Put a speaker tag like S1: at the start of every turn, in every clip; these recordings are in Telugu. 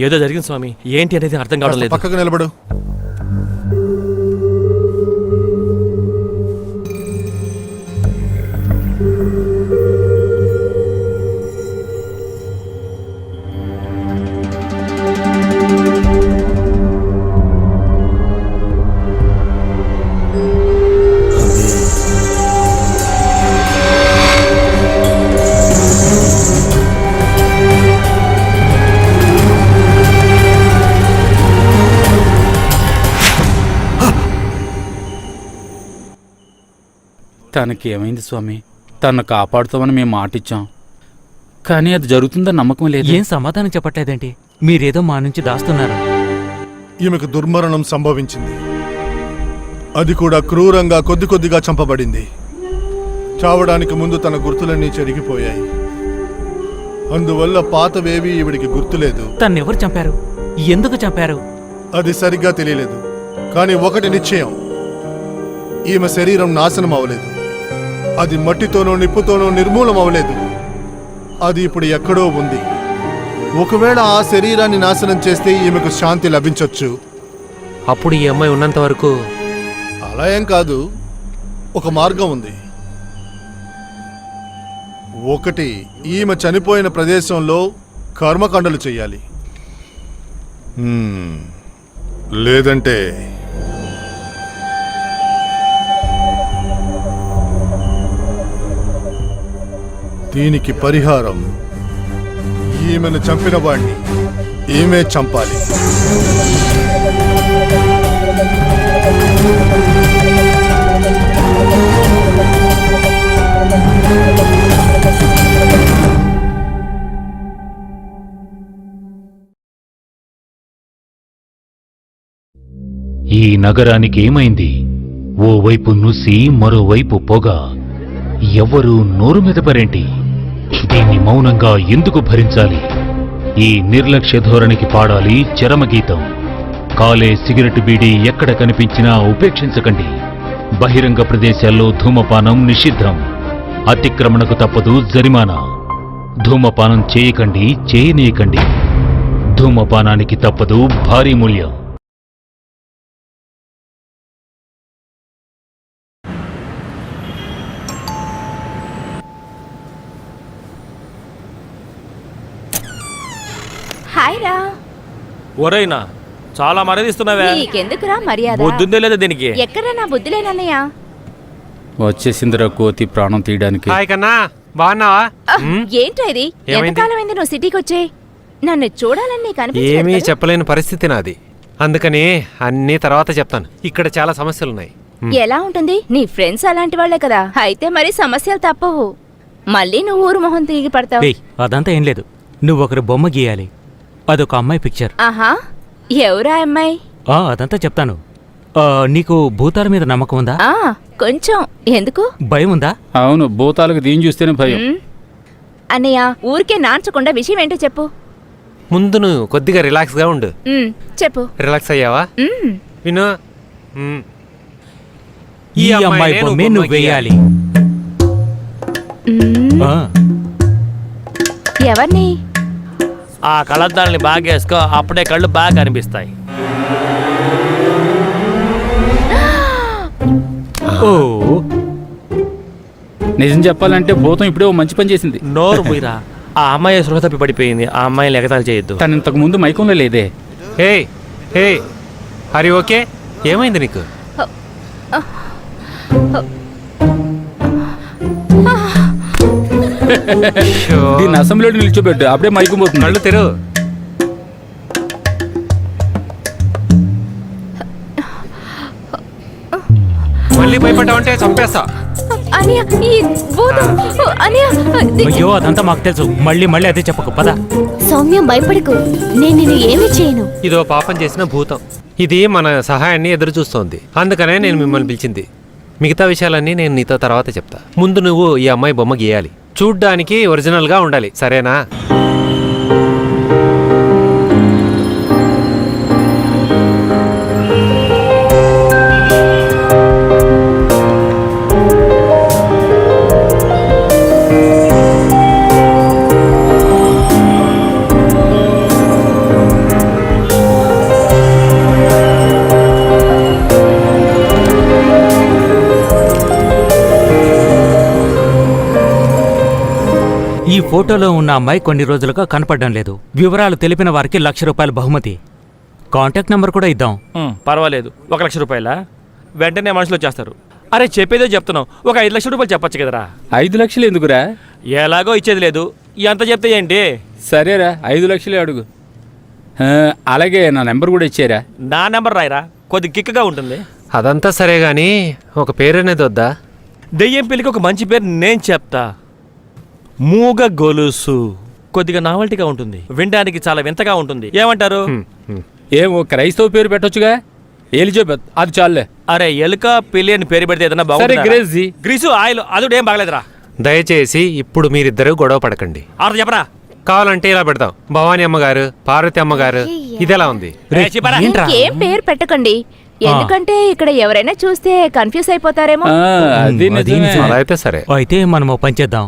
S1: ఏదో జరిగింది స్వామి, ఏంటి అనేది అర్థం కావడం లేదు.
S2: పక్కకు నిలబడు.
S3: తనకి ఏమైంది స్వామి? తను కాపాడుతామని మేము మాటిచ్చాం, కానీ అది జరుగుతుందని నమ్మకం లేదు.
S4: ఏం సమాధానం చెప్పట్లేదేంటి? మీరేదో మా నుంచి దాస్తున్నారు.
S2: ఈమెకు దుర్మరణం సంభవించింది, అది కూడా క్రూరంగా కొద్ది కొద్దిగా చంపబడింది. చావడానికి ముందు తన గుర్తులన్నీ చెరిగిపోయాయి. అందువల్ల పాతవేవి ఈవిడికి గుర్తులేదు.
S4: తన్నెవరు చంపారు? ఎందుకు చంపారు?
S2: అది సరిగ్గా తెలియలేదు. కానీ ఒకటి నిశ్చయం, ఈమె శరీరం నాశనం అవలేదు. అది మట్టితోనో నిప్పుతోనో నిర్మూలం అవలేదు. అది ఇప్పుడు ఎక్కడో ఉంది. ఒకవేళ ఆ శరీరాన్ని నాశనం చేస్తే ఈమెకు శాంతి లభించొచ్చు.
S5: అప్పుడు ఈ అమ్మాయి ఉన్నంత వరకు
S2: అలా ఏం కాదు, ఒక మార్గం ఉంది. ఒకటి, ఈమె చనిపోయిన ప్రదేశంలో కర్మకాండలు చెయ్యాలి. లేదంటే దీనికి పరిహారం ఈమెను చంపిన వాణ్ణి ఈమె చంపాలి.
S6: ఈ నగరానికి ఏమైంది? ఓవైపు నుసి, మరోవైపు పొగ. ఎవ్వరూ నోరు మెదపరేంటి? దీన్ని మౌనంగా ఎందుకు భరించాలి? ఈ నిర్లక్ష్య ధోరణికి పాడాలి చరమగీతం. కాలే సిగరెట్ బీడీ ఎక్కడ కనిపించినా ఉపేక్షించకండి. బహిరంగ ప్రదేశాల్లో ధూమపానం నిషిద్ధం. అతిక్రమణకు తప్పదు జరిమానా. ధూమపానం చేయకండి, చేయనీయకండి. ధూమపానానికి తప్పదు భారీ మూల్యం.
S1: ఒరేనా, చాలా మర్యాదిస్తున్నావే.
S7: నీకెందుకురా మర్యాద?
S1: బుద్ధుందే లేదా దీనికి?
S7: ఎక్కడ నా బుద్ధి లేనన్నయ్య?
S3: వచ్చేసిందిరా కోతి ప్రాణం తీయడానికి.
S5: హాయ్ కన్నా, బాగున్నావా?
S7: ఏంటో ఇది? ఎంతకాలం అయింది నువ్వు సిటీకి వచ్చే? నన్ను చూడాలని నీకు అనిపించలేదు?
S5: ఏమీ చెప్పలేని పరిస్థితి నాది, అందుకని అన్ని తర్వాత చెప్తాను. ఇక్కడ చాలా సమస్యలున్నాయి.
S7: ఎలా ఉంటుంది? నీ ఫ్రెండ్స్ అలాంటి వాళ్లే కదా, అయితే మరి సమస్యలు తప్పవు. మళ్ళీ నువ్వు ఊరు మొహం తిరిగి పడతావు.
S4: అదంతా ఏం లేదు, నువ్వు ఒకరి బొమ్మ గీయాలి. అదొక అమ్మాయి పిక్చర్.
S7: ఆహా, ఎవరా అమ్మాయి?
S4: అదంతా చెప్తాను. నీకు భూతాల మీద నమ్మకం ఉందా?
S7: కొంచెం. ఎందుకు?
S4: భయం ఉందా?
S3: అవును, భూతాలకు దీని చూస్తేనే భయం.
S7: అన్నయ్య, ఊరికే నార్చకుండా విషయం ఏంటో చెప్పు.
S5: ముందు నువ్వు కొద్దిగా రిలాక్స్ గా ఉండు.
S7: చెప్పు.
S5: రిలాక్స్ అయ్యావా? విను,
S4: ఈ అమ్మాయి బొమ్మే నువ్వు వేయాలి.
S7: ఎవరిని?
S1: ఆ కళ్ళద్దాలని బాగా వేసుకో, అప్పుడే కళ్ళు బాగా కనిపిస్తాయి.
S3: నిజం చెప్పాలంటే భూతం ఇప్పుడే మంచి పని చేసింది.
S1: నోరు మీరా, ఆ అమ్మాయి సృహ తప్పి పడిపోయింది. ఆ అమ్మాయిని ఎగతాలు చేయొద్దు.
S3: తను ఇంతకు ముందు మైకంలో లేదే.
S5: హే హే, హరి ఓకే? ఏమైంది నీకు?
S3: దీన్ని అసెంబ్లీలో నిల్చోబెట్టు, అప్పుడే మైకం పోతుంది.
S5: కళ్ళు తెరు. మళ్ళీ భయపడ్డావంటే చంపేస్తా.
S4: అయ్యో, అదంతా మాకు తెలుసు. మళ్ళీ మళ్ళీ అదే చెప్పకు, పద.
S7: సౌమ్యం, భయపడకు, నేను నిన్ను ఏమీ చేయను.
S5: ఇదో పాపం చేసిన భూతం. ఇది మన సహాయాన్ని ఎదురు చూస్తోంది, అందుకనే నేను మిమ్మల్ని పిలిచింది. మిగతా విషయాలన్నీ నేను నీతో తర్వాత చెప్తా. ముందు నువ్వు ఈ అమ్మాయి బొమ్మ గీయాలి. చూడ్డానికి ఒరిజినల్ గా ఉండాలి, సరేనా?
S4: ఈ ఫోటోలో ఉన్న అమ్మాయి కొన్ని రోజులుగా కనపడడం లేదు. వివరాలు తెలిపిన వారికి ₹1,00,000 బహుమతి. కాంటాక్ట్ నెంబర్ కూడా ఇద్దాం.
S1: పర్వాలేదు. 1,00,000 రూపాయలా? వెంటనే మనుషులు వచ్చేస్తారు. అరే చెప్పేదే చెప్తున్నావు, ఒక 5,00,000 రూపాయలు చెప్పొచ్చు కదరా.
S3: 5 లక్షలు ఎందుకురా?
S1: ఎలాగో ఇచ్చేది లేదు, ఎంత చెప్తే ఏంటి?
S3: సరేరా 5 లక్షలే అడుగు. అలాగే నా నెంబర్ కూడా ఇచ్చారా?
S1: నా నెంబర్ రాయరా, కొద్ది కిక్గా ఉంటుంది.
S5: అదంతా సరే గాని ఒక పేరు అనేది వద్దా?
S1: దెయ్యం పెళ్ళికి ఒక మంచి పేరు నేను చెప్తా. మూగ గొలుసు. కొద్దిగా నావల్టీగా ఉంటుంది, వినడానికి చాలా వింతగా ఉంటుంది. ఏమంటారు?
S3: ఏమో క్రైస్తవ పేరు పెట్టొచ్చుగా. ఎలిజబెత్, అది చాలే.
S1: అరే ఎలుక పిల్లి అని పేరు పెడితే ఏదైనా
S3: సరే
S1: బాగుంది.
S3: గ్రేజీ.
S1: గ్రీసు ఆయిల్ అదుడేం బాగలేదురా.
S5: దయచేసి ఇప్పుడు మీరిద్దరూ గొడవ పడకండి.
S1: ఆరు చెప్పరా.
S5: కావాలంటే ఇలా పెడతాం, భవానీ అమ్మగారు, పార్వతి అమ్మగారు. ఇదెలా ఉంది?
S1: చెప్పరా.
S7: ఇంకేం పేరు పెట్టకండి, ఎందుకంటే ఇక్కడ ఎవరైనా చూస్తే కన్ఫ్యూజ్ అయిపోతారేమో.
S3: అది నిజమే.
S5: అలా అయితే సరే.
S4: అయితే మనం ఓ పని చేద్దాం,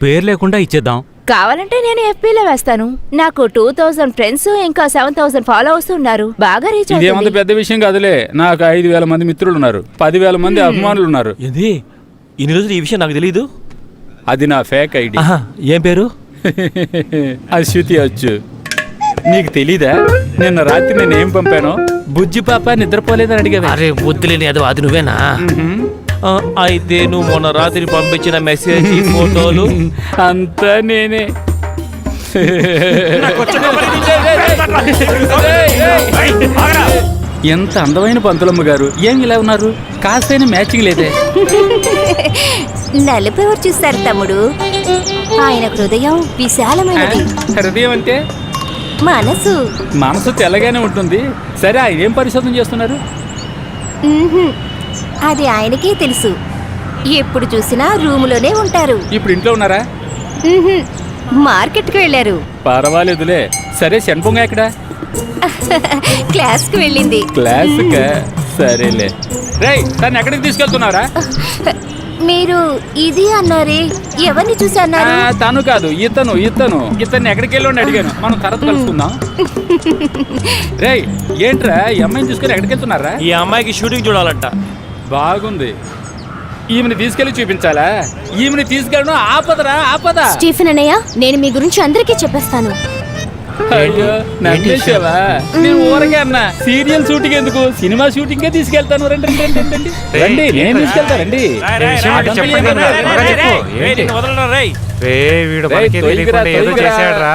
S4: పేరు లేకుండా ఇచ్చేద్దాం.
S7: కావాలంటే నేను FB లో వేస్తాను. నాకు 2000 ఫ్రెండ్స్ ఇంకా 7000 ఫాలోవర్స్ ఉన్నారు. బాగా రీచ్
S3: ఇదేమంత
S7: అవుతుంది.
S3: పెద్ద విషయం కాదులే. నాకు 5,000 మంది మిత్రులు ఉన్నారు, 10,000 మంది అభిమానులు ఉన్నారు.
S1: ఏంది ఇన్ని రోజులు ఈ విషయం నాకు తెలీదు.
S3: అది నా ఫేక్ ఐడి.
S1: ఏం పేరు?
S3: అది శృతి వచ్చు. నీకు తెలీదా? నిన్న రాత్రి నేను ఏం పంపాను? బుజ్జి పాప నిద్రపోలేదని అడిగావే.
S1: అరే వద్దులేని అది అది నువ్వేనా? అయితే నువ్వు మొన్న రాత్రి పంపించిన మెసేజ్ ఫోటోలు
S3: అంతా నేనే. ఎంత అందమైన పంతులమ్మ గారు, ఏం ఇలా ఉన్నారు? కాస్తైనా మ్యాచింగ్ లేదే.
S8: నలుపు ఎవరు చూస్తారు తమ్ముడు? ఆయన హృదయం విశాలమైనది.
S3: హృదయం అంటే
S8: మనసు.
S3: మనసు తెల్లగానే ఉంటుంది. సరే, ఏం పరిశోధన చేస్తున్నారు?
S8: అది ఆయనకే తెలుసు. ఎప్పుడు చూసినా రూములోనే ఉంటారు.
S3: ఇప్పుడు ఇంట్లో ఉన్నారా?
S8: మార్కెట్కి వెళ్ళారు.
S3: పర్వాలేదులే. సరే, శన్పొంగ ఎక్కడ?
S8: క్లాస్కి వెళ్ళింది.
S3: క్లాస్కా? సరేలే. రేయ్, తను ఎక్కడికి తీసుకెళ్తున్నారా?
S8: మీరు ఇది అన్నారే, ఎవరిని చూసి అన్నారు?
S3: తను కాదు, ఇతన్ని ఎక్కడికి వెళ్ళి అడిగాను. మనం తర్వాత కలుసుకుందాం. రేయ్, ఏంట్రా ఈ అమ్మాయిని చూసుకొని ఎక్కడికి వెళ్తున్నారా?
S1: ఈ అమ్మాయికి షూటింగ్ చూడాలంట.
S3: బాగుంది. ఈమెని తీసుకెళ్లి చూపించాలా? ఈమెని తీసుకెళ్ళను. ఆపదరా, ఆపద.
S8: స్టీఫెన్ అన్నయ్య, నేను మీ గురించి అందరికీ చెప్పేస్తాను.
S3: అయ్యో, నమ్మేసావా? నేను ఊరగా అన్నా. సీరియల్ షూటింగ్ ఎందుకు, సినిమా షూటింగ్ తీసుకెళ్తాను. రండి రండి రండి రండి రండి, నేను తీసుకెళ్తానండి.
S5: వీడు మనకే తెలియకుండా ఏదో చేశాడురా.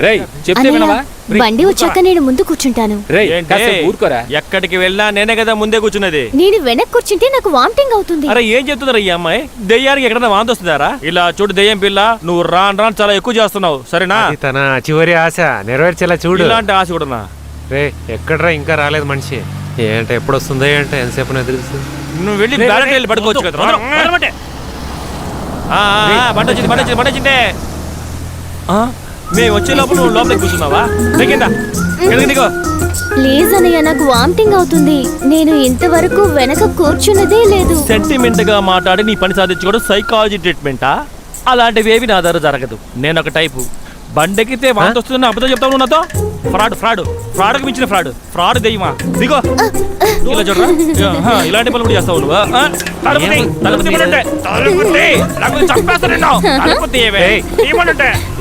S3: రేయ్, చెప్తే
S8: అన్నయ్య,
S3: వినవా?
S8: బండి వచ్చాక నేను ముందు కూర్చుంటాను.
S3: రేయ్, కాసేపు ఊరుకోరా.
S1: ఎక్కడికి వెళ్ళినా నేనే కదా ముందే కూర్చున్నది.
S8: నేను వెనక్కి కూర్చుంటే నాకు వామిటింగ్ అవుతుంది.
S1: అరే ఏం చెప్తున్నారా ఈ అమ్మాయి? దెయ్యానికి ఎక్కడన్నా వాంతి వస్తుందారా? ఇలా చూడు దెయ్యం పిల్ల, నువ్వు రాను చాలా ఎక్కువ చేస్తున్నావు. సరేనా?
S5: అది తన చివరి ఆశ నెరవేర్చేలా చూడు.
S1: ఇలాంటి ఆశ కూడా
S5: రే, ఎక్కడ్రా ఇంకా రాలేదు మనిషి? ఏంట ఎప్పుడు వస్తుందో ఏంట, ఎంతసేపు ఎదురుస్తుంది.
S1: నువ్వు వెళ్ళి బ్యాలెట్ వెళ్ళి పడుకోవచ్చు కదా. బండి వచ్చింది. మేము వచ్చే లోపల నువ్వు లోపలికి కూర్చున్నావా?
S8: ప్లీజ్ అన్నయ్య, నాకు వామిటింగ్ అవుతుంది. నేను ఇంతవరకు వెనక కూర్చున్నదే లేదు.
S1: సెంటిమెంట్ గా మాట్లాడి నీ పని సాధించుకోవడం సైకాలజీ ట్రీట్మెంటా? అలాంటివి ఏవి నా దగ్గర జరగదు. నేను ఒక టైపు. బండెక్కితే వాంతి వస్తుందని అబద్ధం చెప్తావు నాతో. ఫ్రాడ్కి మించిన ఫ్రాడ్ దెయ్యమా? దిగో. ఇలా చూడరా, ఇలాంటి పనులు కూడా చేస్తావు నువ్వు.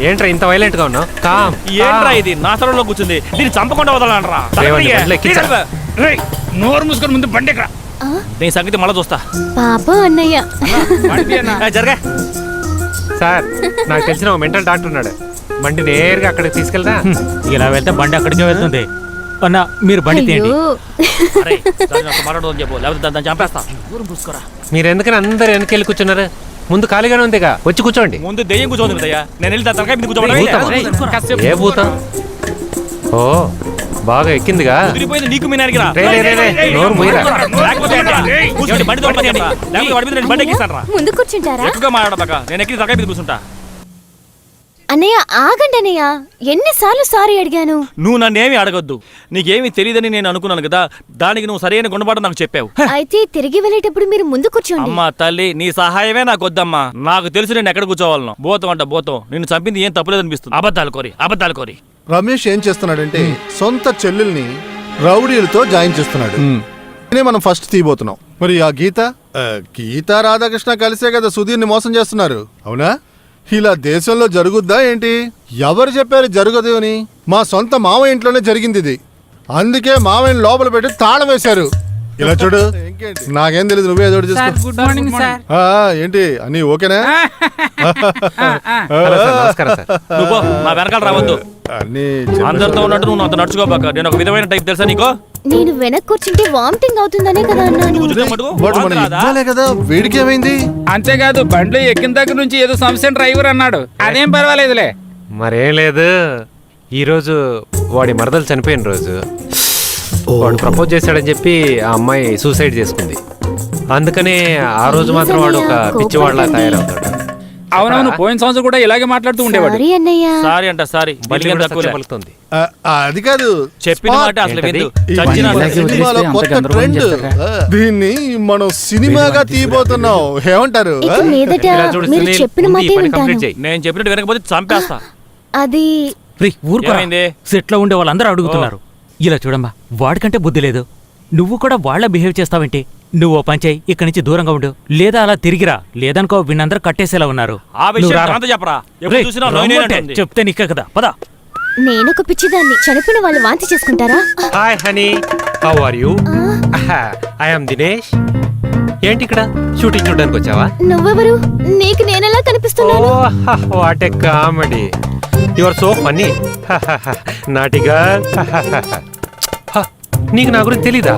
S5: ఏంట్రా ఇంత వైలెంట్ గా ఉన్నావు?
S1: ఏంట్రా ఇది నా స్థలంలో కూర్చుంది, దీన్ని చంపకుండా వదలరా.
S3: నోరు మూసుకొని ముందు బండి ఎక్కడ?
S1: నీ సంగతి మళ్ళా చూస్తా.
S8: పాప అన్నయ్య.
S1: జరగా
S5: సార్, నాకు తెలిసిన మెంటల్ డాక్టర్ ఉన్నాడు. బండి నేరుగా అక్కడికి తీసుకెళ్తా.
S4: ఇలా వెళ్తే బండి అక్కడికే వెళ్తుంది. అన్న, మీరు బండి తీయండి.
S1: చెప్పు, లేకపోతే దాన్ని చంపేస్తా.
S5: మీరు ఎందుకని అందరు వెనకెళ్ళి కూర్చున్నారు? ముందు ఖాళీగానే ఉందిగా, వచ్చి కూర్చోండి.
S1: ముందు దెయ్యం కూర్చోండి దయ్యా. నేను వెళ్ళి తలకాయ మీద కూర్చోండి.
S5: ఏ భూతం? ఓ, బాగా ఎక్కిందిగా.
S1: నీకు మీ నాయనకి రా.
S5: నోరు మూయరా.
S1: బండి ఎక్కిస్తాను రా.
S8: ముందు కూర్చుంటారా?
S1: ఎక్కువగా మాట్లాడబాక, నేను ఎక్కి తలకాయ మీద కూర్చుంటా.
S8: అన్నయ్య ఆగండి అన్నయ్య, ఎన్నిసార్లు సారీ అడిగాను.
S1: నువ్వు నన్నేమి అడగొద్దు. నీకేమి తెలియదని నేను అనుకున్నాను కదా, దానికి నువ్వు సరైన గుణపాఠం నాకు చెప్పావు.
S8: అయితే తిరిగి వెళ్ళేటప్పుడు మీరు ముందు కూర్చోండి.
S1: అమ్మా తల్లి, నీ సహాయమే నాకు వద్దమ్మా. నాకు తెలుసు నేను ఎక్కడ కూర్చోవాలను. బోతం అంట బోతం. నిన్ను చంపింది ఏం తప్పులేదనిపిస్తుంది. అబద్ధాలు కోరి
S2: రమేష్ ఏం చేస్తున్నాడంటే సొంత చెల్లెల్ని రౌడీలతో జాయిన్ చేస్తున్నాడు. నేనే మనం ఫస్ట్ తీయబోతున్నాం. మరి ఆ గీత రాధాకృష్ణ కలిసే కదా సుధీర్ని మోసం చేస్తున్నారు, అవునా? ఇలా దేశంలో జరుగుద్దా ఏంటి? ఎవరు చెప్పారు జరగదు అని? మా సొంత మావయ్య ఇంట్లోనే జరిగింది ఇది. అందుకే మావయ్యని లోపల పెట్టి తాళం వేశారు. ఇలా చూడు, నాకేం తెలియదు, నువ్వే ఏదో ఒకటి చేసుకో.
S3: Good morning sir.
S2: ఏంటి అన్నీ ఓకేనా?
S5: హలో సార్, నమస్కారం సార్.
S1: నువ్వు నా వెనకాల రావద్దు.
S2: అన్నీ
S1: అందరితో ఉన్నట్టు నువ్వు అంత నడుచుకోబాక. నేను ఒక విధమైన టైప్ తెలుసా నీకు?
S8: నేను వెనక్కి కూర్చుంటే వామిటింగ్ అవుతుందనే కదా అన్నాను.
S1: ఉచితం మటుకు
S2: బట్ మన
S1: వాంతి రాదా?
S2: ఇవ్వాలే కదా, వేడికి ఏమైంది?
S3: అంతేకాదు బండ్లో ఎక్కిన దగ్గర నుంచి ఏదో సమస్య డ్రైవర్ అన్నాడు. అదేం పర్వాలేదులే.
S5: మరేం లేదు, ఈరోజు వాడి మరదలు చనిపోయిన రోజు. వాడు ప్రపోజ్ చేశాడని చెప్పి ఆ అమ్మాయి సూసైడ్ చేసుకుంది. అందుకనే ఆ రోజు మాత్రం వాడు ఒక పిచ్చివాడిలా తయారవుతాడు.
S3: అవునవును, పోయిన సంవత్సరం కూడా ఇలాగే మాట్లాడుతూ ఉండేవాడు.
S8: సారీ అన్నయ్య.
S1: సారీ అంట సారీ.
S5: మళ్ళీ
S1: బిల్లింగ్
S5: కూడా
S1: తక్కువలే.
S5: సత్యం పలుకుతుంది.
S2: అది కాదు,
S1: చెప్పిన మాట అసలు
S5: ఏంటది?
S1: విందు.
S2: ఈ
S1: చచ్చిన
S3: ఇలాగే
S1: అసలు.
S3: వదిలేస్తే
S2: సినిమాలో
S3: అంత
S2: కొత్త
S3: గందరగోళం
S2: ట్రెండ్.
S3: చేస్తారా?
S2: దీన్ని మనం సినిమాగా తీయబోతున్నాం. ఏమంటారు?
S8: ఇక మీదట
S5: ఇలా చూడు
S8: మీరు
S5: సునీల్,
S8: చెప్పిన
S5: ముందు ఈ
S8: మాటే
S5: పని
S8: వింటాను.
S5: కంప్లీట్ చేయి.
S1: నేను చెప్పినట్టు వినకపోతే చంపేస్తా.
S8: అది
S4: రే ఊరుకోరా.
S1: ఏమైంది?
S4: సెట్లో ఉండే వాళ్ళందరూ అడుగుతున్నారు. ఇలా చూడమ్మా, వాడికంటే బుద్ధి లేదు, నువ్వు కూడా వాళ్ళ బిహేవ్ చేస్తావేంటి? నువ్వు ఓ పని చేయి, ఇక్కడి నుంచి దూరంగా ఉండు, లేదా అలా తిరిగిరా. లేదనుకో వీళ్ళందరూ కట్టేసేలా ఉన్నారు.
S1: ఆ విషయం
S4: నువ్వు రారా.
S1: నాతో చెప్పరా. ఎప్పుడు
S4: రేయ్,
S1: చూసినా
S4: రమ్మంటే
S1: నోయినేనంటుంది.
S4: చెప్తే నీకే కదా, పద.
S8: నేనొక పిచ్చిదాన్ని. చనిపోయిన వాళ్ళు వాంతి చేసుకుంటారా?
S5: Hi honey, how are you? I am Dinesh. ఏంటి ఇక్కడ షూటింగ్ చూడడానికి వచ్చావా?
S8: నువ్వెవరు? నీకు నేనెలా కనిపిస్తున్నాను?
S5: What a comedy, you are so funny. నాటిగా నీకు నా గురించి తెలీదా?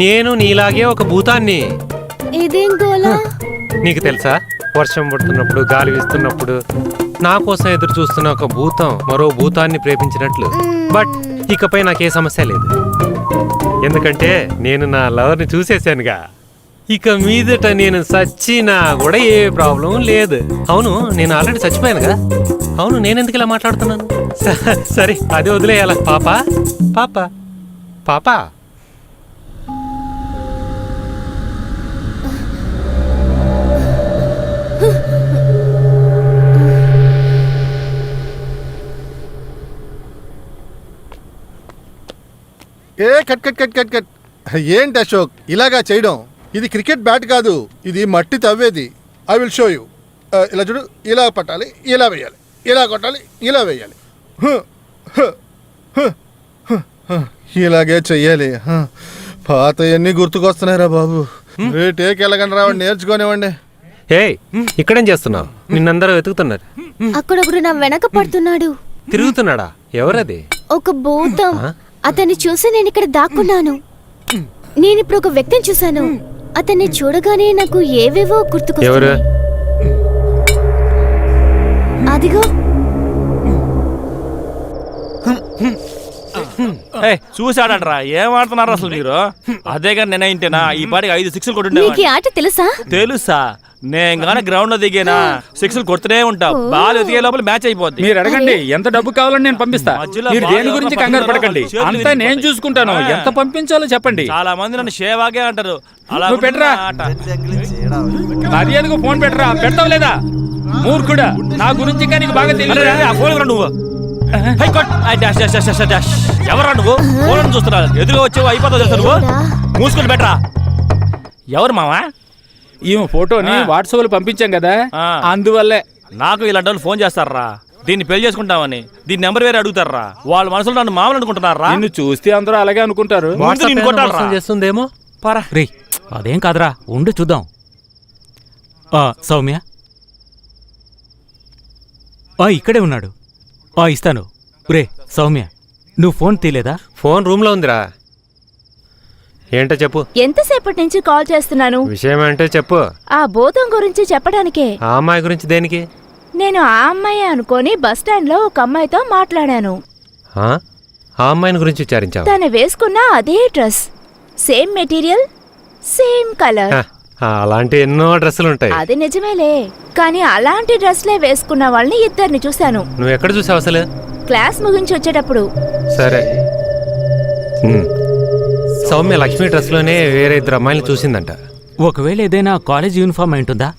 S5: నేను నీలాగే ఒక భూతాన్ని.
S8: ఇదేం గోలా?
S5: నీకు తెలుసా, వర్షం పడుతున్నప్పుడు గాలి వీస్తున్నప్పుడు నా కోసం ఎదురు చూస్తున్న ఒక భూతం మరో భూతాన్ని ప్రేమించినట్లు. బట్ ఇకపై నాకే సమస్య లేదు, ఎందుకంటే నేను నా లవర్ని చూసేశానుగా. ఇక మీదట నేను చచ్చినా కూడా ఏ ప్రాబ్లం లేదు. అవును, నేను ఆల్రెడీ చచ్చిపోయానుగా. అవును, నేనెందుకు ఇలా మాట్లాడుతున్నాను? సరే, అది వదిలేయాలా? పాపా పాపా పాపా.
S2: Cut cut cut cut cut. ఏంటి అశోక్ ఇలాగా చేయడం? ఇది క్రికెట్ బ్యాట్ కాదు, ఇది మట్టి తవ్వేది. I will show you. ఇలా చూడు, ఇలా పట్టాలి, ఇలా వేయాలి, ఇలా కొట్టాలి, ఇలా వేయాలి. ఇలాగే చెయ్యాలి. పాత ఎన్ని గుర్తుకొస్తున్నాయిరా బాబు. టేక్ వెళ్ళకండి రావండి, నేర్చుకోనివ్వండి.
S5: హే, ఇక్కడేం చేస్తున్నావు? నిన్నందరూ వెతుకుతున్నారు.
S8: అక్కడొకడు నా వెనక పడుతున్నాడు.
S5: తిరుగుతున్నాడా? ఎవరది?
S8: ఒక భూతం. అతన్ని చూసి నేను ఇక్కడ దాక్కున్నాను. నేనిప్పుడు ఒక వ్యక్తిని చూశాను. అతన్ని చూడగానే నాకు ఏవేవో
S5: ఎవరు?
S8: గుర్తుకొస్తున్నాయి. అదిగో
S1: చూసాడట్రా. ఏం ఆడుతున్నారు అసలు మీరు? అదే కానీ నేనైంటేనా ఈ పాటికి 5 సిక్స్లు
S8: నీకు ఈ
S1: కొట్టుండే.
S8: ఆట తెలుసా?
S1: తెలుసా? నేను గానీ గ్రౌండ్ లో దిగేనా సిక్స్లు కొడుతూనే ఉంటా. బాల్ ఎదిగే లోపల మ్యాచ్ అయిపోద్ది.
S3: మీరు అడగండి, ఎంత డబ్బు కావాలని నేను పంపిస్తా.
S1: మధ్యలో
S3: మీరు దేని గురించి
S1: బాగా
S3: కంగారు పడకండి,
S1: చేతులు
S3: అంతా నేను
S1: విరిగిపోతాయి.
S3: చూసుకుంటాను. ఎంత పంపించాలో చెప్పండి.
S1: చాలా మంది నన్ను షేవాగే అంటారు. అలా
S3: నువ్వు పెట్టరా. మర్యాదకు ఫోన్ పెట్టరా. పెడతావు లేదా? మూర్ఖుడా, నా గురించి ఇంకా నీకు బాగా తెలియదు.
S1: ఆ ఫోన్ ఇవ్వరా నువ్వు. హై కొట్. I dash dash dash dash dash. ఎవరా నువ్వు? ఫోన్ చూస్తున్నా. ఎదురుగా వచ్చావు అయిపోతావు తెలుసా నువ్వు. మూసుకొని పెట్టరా. ఎవరు మావా?
S3: ఈమె ఫోటోని వాట్సాప్ లో పంపించాం కదా, అందువల్లే.
S1: నాకు ఇలాంటి వాళ్ళు ఫోన్ చేస్తారా దీన్ని పెళ్లి చేసుకుంటామని. దీని నెంబర్ వేరే అడుగుతారా. వాళ్ళ మనసులో నన్ను మామూలు అనుకుంటున్నారా?
S3: నిన్ను చూస్తే అందరూ అలాగే అనుకుంటారు.
S1: ముందు నిన్ను కొట్టాలరా.
S5: చేస్తుందేమో.
S1: పరా.
S4: రే అదేం కాదురా, ఉండు చూద్దాం. సౌమ్య ఇక్కడే ఉన్నాడు. ఇస్తాను. రే సౌమ్య, నువ్వు ఫోన్ తీలేదా?
S5: ఫోన్ రూమ్ లో ఉందిరా. ఏంటో చెప్పు.
S7: ఎంతసేపటి నుంచి కాల్ చేస్తున్నాను.
S5: విషయం ఏంటో చెప్పు.
S7: ఆ భూతం గురించి చెప్పడానికే.
S5: ఆ అమ్మాయి గురించి దేనికి?
S7: నేను ఆ అమ్మాయి అనుకొని బస్ స్టాండ్ లో ఒక అమ్మాయితో మాట్లాడాను.
S5: ఆ అమ్మాయిని గురించి విచారించావు?
S7: తను వేసుకున్న అదే dress, same material, same colour.
S5: అలాంటి ఎన్నో డ్రెస్సులు ఉంటాయి.
S7: అది నిజమేలే, కానీ అలాంటి డ్రెస్లే వేసుకున్న వాళ్ళని ఇద్దరిని చూశాను.
S5: నువ్వు ఎక్కడ చూసావు అసలు?
S7: క్లాస్ ముగించి వచ్చేటప్పుడు.
S5: సరే. సౌమ్య లక్ష్మి డ్రెస్ లోనే వేరే 2 అమ్మాయిలు చూసిందంట.
S4: ఒకవేళ ఏదైనా కాలేజ్ యూనిఫామ్ అయి ఉంటుందా?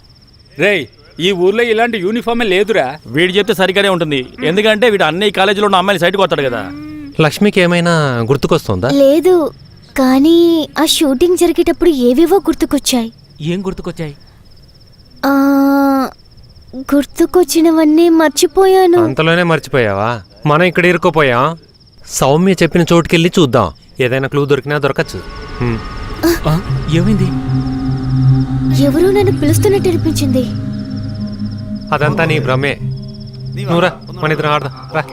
S3: రేయ్, ఈ ఊర్లో ఇలాంటి యూనిఫామే లేదురా.
S1: వీడు చెప్తే సరిగానే ఉంటుంది. ఎందుకంటే వీడు అన్ని కాలేజీలో ఉన్న అమ్మాయిలు సైడ్కి వస్తాడు కదా.
S5: లక్ష్మికి ఏమైనా గుర్తుకొస్తుందా?
S8: లేదు, కానీ ఆ షూటింగ్ జరిగేటప్పుడు ఏవేవో గుర్తుకొచ్చాయి.
S4: ఏం గుర్తుకొచ్చాయి?
S8: ఆ, గుర్తుకొచ్చినవన్నీ మర్చిపోయాను.
S5: అంతలోనే మర్చిపోయావా? మనం ఇక్కడ ఇరుక్కుపోయాం. సౌమ్య చెప్పిన చోటుకెళ్ళి చూద్దాం, ఏదైనా క్లూ దొరికినా దొరకచ్చు.
S4: ఏమైంది?
S8: ఎవరో నన్ను పిలుస్తున్నట్టు అనిపించింది.
S5: అదంతా నీ భ్రమే. నువ్వురా, మన ఇద్దరం ఆడదాం రా.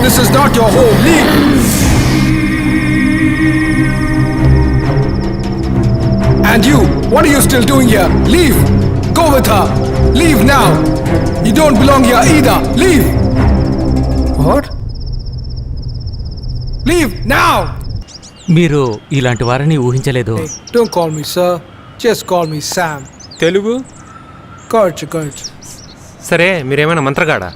S9: This is not your home. Leave. And you, what are you still doing here? Leave. Go with her. Leave now. You don't belong here either. Leave. What? Leave now.
S4: మీరు ఇలాంటి వారిని ఊహించలేదు.
S9: Hey, don't call me sir. Just call me Sam.
S3: Telugu?
S9: Correct.
S5: సరే, మీరేమైనా మంత్రగాడా?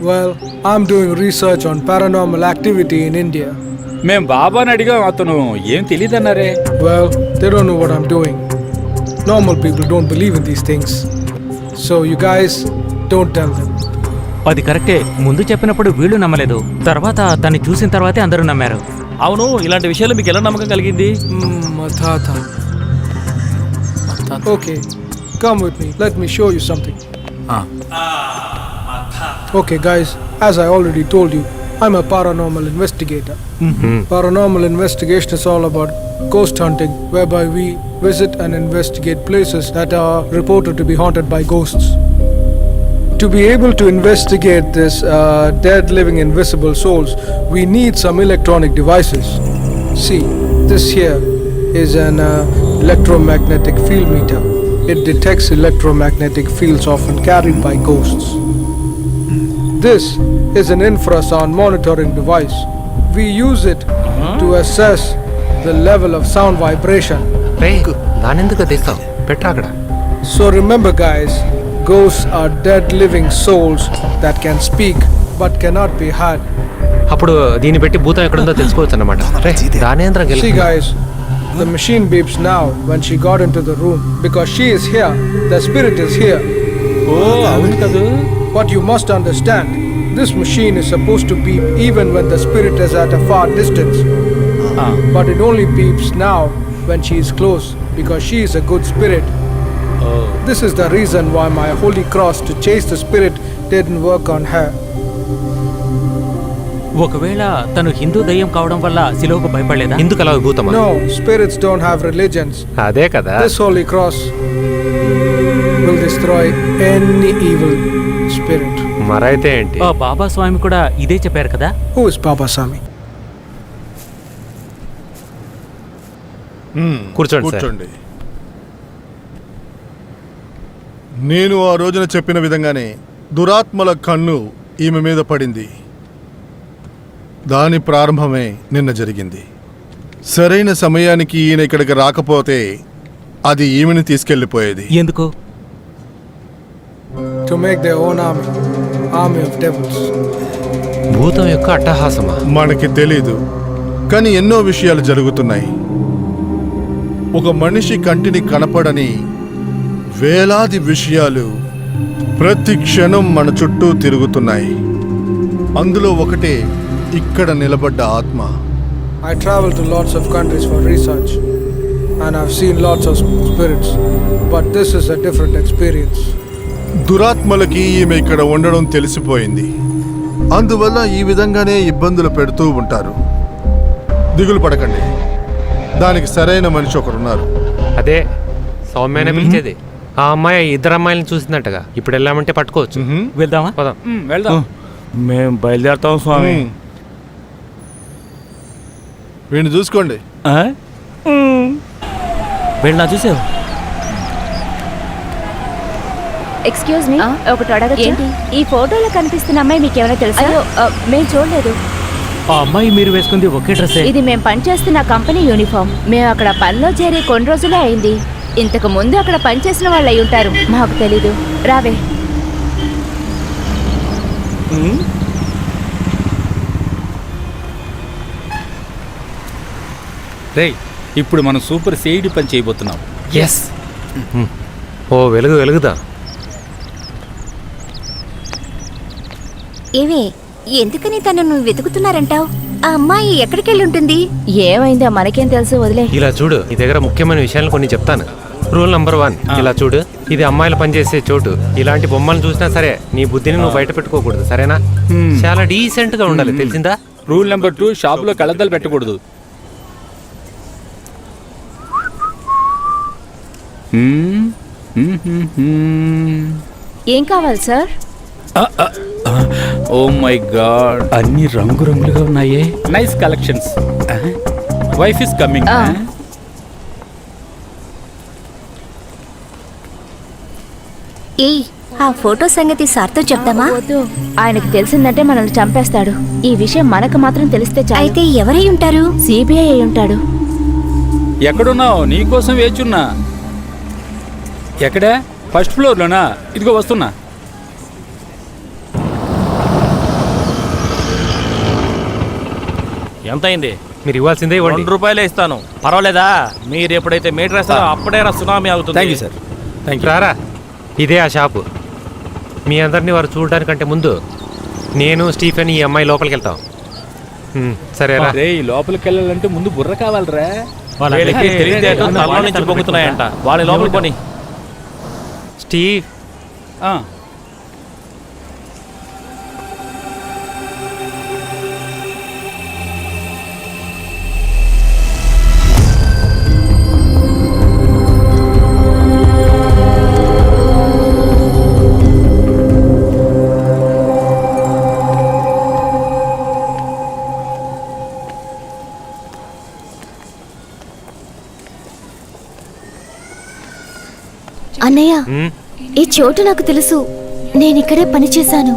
S9: Well, I'm doing research on paranormal activity in India.
S3: మేం బాబాని అడిగాం, అతను ఏం తెలియదన్నారే.
S9: Well, they don't know what I'm doing. Normal people don't believe in these things. So you guys, don't tell them.
S4: అది కరెక్టే. ముందు చెప్పినప్పుడు వీళ్ళు నమ్మలేదు, తర్వాత దాన్ని చూసిన తర్వాతే అందరూ నమ్మారు.
S1: అవును, ఇలాంటి విషయాలు మీకు ఎలా నమ్మకం కలిగింది?
S9: Matata. Okay, come with me. Let me show you something. Okay guys, as I already told you, I'm a paranormal investigator. Paranormal investigation is all about ghost hunting, whereby we visit and investigate places that are reported to be haunted by ghosts. To be able to investigate this dead, living, invisible souls, we need some electronic devices. See, this here is an electromagnetic field meter. It detects electromagnetic fields often carried by ghosts. This is an infrasound monitoring device. We use it to assess the level of sound vibration.
S5: దానెందుకు తీస్తావు? పెట్టరా అక్కడ.
S9: So remember guys, ghosts are dead living souls that can speak but cannot be heard.
S5: అప్పుడు దీన్ని పెట్టి భూతం ఎక్కడుందో తెలుసుకోవచ్చు అన్నమాట. దానేంద్రం
S9: See guys, the machine beeps now when she got into the room because she is here. The spirit is here.
S3: ఓ అవును కదా.
S9: But you must understand, this machine is supposed to beep even when the spirit is at a far distance. But it only beeps now when she is close because she is a good spirit. This is the reason why my holy cross to chase the spirit didn't work on her.
S4: ఒకవేళ తను హిందూ దయ్యం కావడం వల్ల శిలువకు భయపడలేదా?
S5: ఎందుకు అలా విభూతమా?
S9: No, spirits don't have religions.
S5: అదే కదా.
S9: This holy cross will destroy any evil spirit.
S5: మరైతే ఏంటి?
S4: ఆ బాబా స్వామి కూడా ఇదే చెప్పారు కదా.
S9: Who is Baba Sami?
S5: కూర్చోండి సార్.
S2: కూర్చోండి. నేను ఆ రోజున చెప్పిన విధంగానే దురాత్మల కన్ను ఈమె మీద పడింది. దాని ప్రారంభమే నిన్న జరిగింది. సరైన సమయానికి ఈయన ఇక్కడికి రాకపోతే అది ఈమెను తీసుకెళ్లిపోయేది.
S4: ఎందుకు?
S9: To make their own army of devils.
S5: భూతం యొక్క అట్టహాసమా?
S2: మనకి తెలీదు, కానీ ఎన్నో విషయాలు జరుగుతున్నాయి. ఒక మనిషి కంటిని కనపడని వేలాది విషయాలు ప్రతి క్షణం మన చుట్టూ తిరుగుతున్నాయి. అందులో ఒకటే ఇక్కడ నిలబడ్డ ఆత్మ.
S9: I travel to lots of countries for research and I've seen lots of spirits, but this is a different experience.
S2: దురాత్మలకి ఈమె ఇక్కడ ఉండడం తెలిసిపోయింది. అందువల్ల ఈ విధంగానే ఇబ్బందులు పెడుతూ ఉంటారు. దిగులు పడకండి, దానికి సరైన మనిషి ఒకరున్నారు.
S5: అదే సౌమ్యనే పిలిచేది. ఆ అమ్మాయి ఇద్దరు అమ్మాయిలను చూసిందంటగా. ఇప్పుడు వెళ్ళామంటే పట్టుకోవచ్చు.
S4: వెళ్దామా?
S5: పదం.
S3: వెళ్దాం.
S1: మేము బయలుదేరుతాం స్వామి.
S2: వీడిని చూసుకోండి.
S1: వెళ్ళినా చూసావు?
S7: ఎక్స్క్యూజ్ మీ, ఒకటి అడగచ్చు? ఈ ఫోటోలో కనిపిస్తున్న అమ్మాయి మీకేమైనా తెలుసా? మేము చూడలేదు.
S4: ఆ అమ్మాయి మీరు వేసుకుంది ఒకే డ్రెస్సే.
S7: ఇది మేము పనిచేస్తున్న కంపెనీ యూనిఫామ్. మేము అక్కడ పనిలో చేరి కొన్ని రోజులే అయింది. ఇంతకు ముందు అక్కడ పనిచేసిన వాళ్ళు అయి ఉంటారు, మాకు తెలీదు. రావే.
S3: రేయ్, ఇప్పుడు మనం సూపర్ సేడి పని చేయబోతున్నాం.
S5: ఎస్. ఓ వెలుగుదా.
S8: ఏవే, ఎందుకని తను నువ్వు వెతుకుతున్నారంటావు? ఆ అమ్మాయి ఎక్కడికి వెళ్ళి ఉంటుంది?
S7: ఏమైందో మనకేం తెలుసు, వదిలే.
S5: ఇలా చూడు, నీ దగ్గర ముఖ్యమైన విషయాలు కొన్ని చెప్తాను. రూల్ నంబర్ 1, ఇలా చూడు, ఇది అమ్మాయిలు పనిచేసే చోటు. ఇలాంటి బొమ్మలను చూసినా సరే నీ బుద్ధిని నువ్వు బయట పెట్టుకోకూడదు, సరేనా? చాలా డీసెంట్ గా ఉండాలి, తెలిసిందా?
S3: రూల్ నెంబర్ 2, షాపులో కళ్ళద్దాలు పెట్టకూడదు.
S7: ఏం కావాలి సార్?
S3: ఓ మై గాడ్, అన్ని రంగురంగులుగా ఉన్నాయే. Nice collections. Wife is coming.
S8: ఏయ్, ఆ ఫోటో సంగతి సార్తో చెప్తామా?
S7: వద్దు, ఆయనకు తెలిసిందంటే మనల్ని చంపేస్తాడు. ఈ విషయం మనకు మాత్రం తెలిస్తే చాలు.
S8: అయితే ఎవరై ఉంటారు?
S7: సిబిఐ అయి ఉంటాడు.
S3: ఎక్కడున్నావు? నీకోసం వేచున్నా. ఎక్కడా? ఫస్ట్ ఫ్లోర్లోనా? ఇదిగో వస్తున్నా.
S1: ఎంత అయింది?
S5: మీరు ఇవ్వాల్సిందే ఇవ్వండి.
S1: 2 రూపాయలే ఇస్తాను, పర్వాలేదా? మీరు ఎప్పుడైతే మీటర్ వేస్తారో అప్పుడే సునామీ అవుతుంది.
S3: Thank you sir. Thank you.
S5: రారా, ఇదే ఆ షాపు. మీ అందరినీ వారు చూడడానికంటే ముందు నేను స్టీఫెన్ ఈ అమ్మాయి లోపలికి వెళ్తాం. సరేరా?
S3: రేయ్, లోపలికి వెళ్ళాలంటే ముందు బుర్ర కావాలరా.
S1: వీళ్ళకి తెలివితేటలు తలలో నుంచి పొంగుతున్నాయంట. వాళ్ళ లోపలికి పోని.
S5: స్టీవ్,
S8: అన్నయ్య, ఈ చోటు నాకు తెలుసు. నేనిక్కడే పనిచేశాను.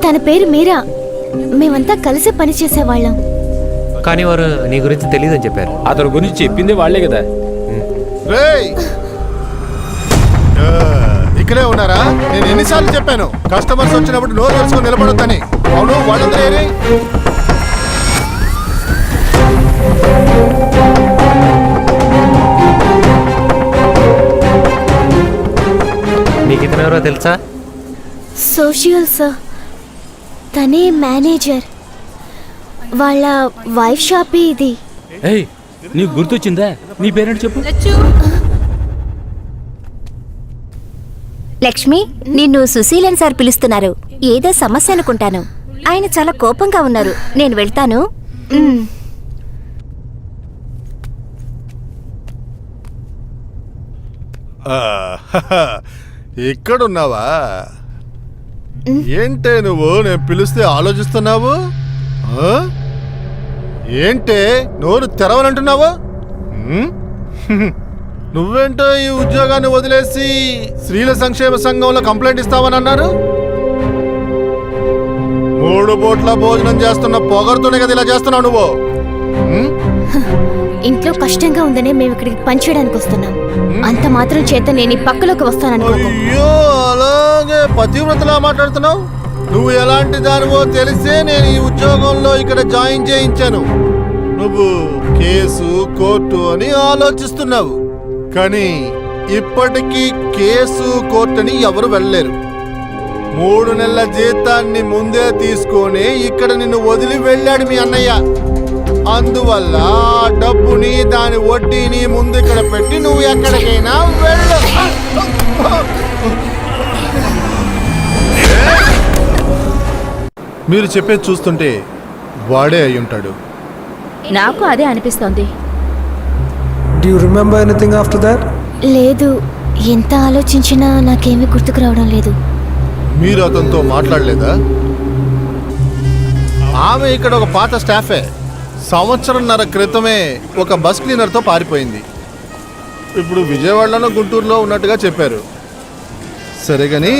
S8: తన పేరు మీరా. మేమంతా కలిసి పనిచేసేవాళ్ళం.
S5: కానీ వారు నీ గురించి తెలియదని చెప్పారు.
S3: అతని గురించి చెప్పింది వాళ్లే కదా.
S2: రేయ్, ఇక్కడే ఉన్నారా? నేను ఎన్నిసార్లు చెప్పాను కస్టమర్స్ వచ్చినప్పుడు నోరు తెరుచుకొని నిలబడొద్దని. అవును, వాళ్ళందరూ ఏరి.
S5: నీకు ఇతను ఎవరో తెలుసా?
S8: సోషల్ సార్, తనే మేనేజర్. వాళ్ళ వైఫ్ షాపే ఇది.
S3: ఏయ్, నీకు గుర్తొచ్చిందా? నీ పేరేంటి చెప్పు.
S8: లక్ష్మి, నిన్ను సుశీలన్ సార్ పిలుస్తున్నారు. ఏదో సమస్య అనుకుంటాను. ఆయన చాలా కోపంగా ఉన్నారు. నేను వెళ్తాను.
S2: ఇక్కడున్నావా? ఏంటే నువ్వు నేను పిలిస్తే ఆలోచిస్తున్నావు? ఆ? ఏంటే నోరు తెరవనంటున్నావు? నువ్వేంటో ఈ ఉద్యోగాన్ని వదిలేసి స్త్రీల సంక్షేమ సంఘంలో కంప్లైంట్ ఇస్తావని అన్నారు. 3 పూట్ల భోజనం చేస్తున్న పొగరుతోనే కదా ఇలా చేస్తున్నావు నువ్వు.
S8: ఇంట్లో కష్టంగా ఉందనే మేము ఇక్కడికి పనిచేయడానికి వస్తున్నాం. అంత మాత్రం చేత నేను ఈ పక్కలోకి వస్తాననుకో.
S2: అయ్యో, అలాగే పతివ్రతలా మాట్లాడుతున్నావు. నువ్వు ఎలాంటి దానివో తెలిసే నేను ఈ ఉద్యోగంలో ఇక్కడ జాయిన్ చేయించాను. నువ్వు కేసు కోర్టు అని ఆలోచిస్తున్నావు, కానీ ఇప్పటికీ కేసు కోర్టు అని ఎవరు వెళ్ళలేరు. 3 నెలల జీతాన్ని ముందే తీసుకొని ఇక్కడ నిన్ను వదిలి వెళ్ళాడు మీ అన్నయ్య. అందువల్ల ఆ డబ్బుని దాని వడ్డీని ముందు ఇక్కడ పెట్టి నువ్వు ఎక్కడికైనా వెళ్ళు. మీరు చెప్పేది చూస్తుంటే వాడే అయి ఉంటాడు.
S7: నాకు అదే అనిపిస్తోంది.
S9: Do you remember anything after that?
S8: లేదు, ఎంత ఆలోచించినా నాకేమీ గుర్తుకు రావడం లేదు.
S2: మీరు అతనితో మాట్లాడలేదా? ఆమె ఇక్కడ ఒక పాత స్టాఫే. 1.5 సంవత్సరం క్రితమే ఒక బస్ క్లీనర్తో పారిపోయింది. ఇప్పుడు విజయవాడలోనో గుంటూరులో ఉన్నట్టుగా చెప్పారు. సరే కానీ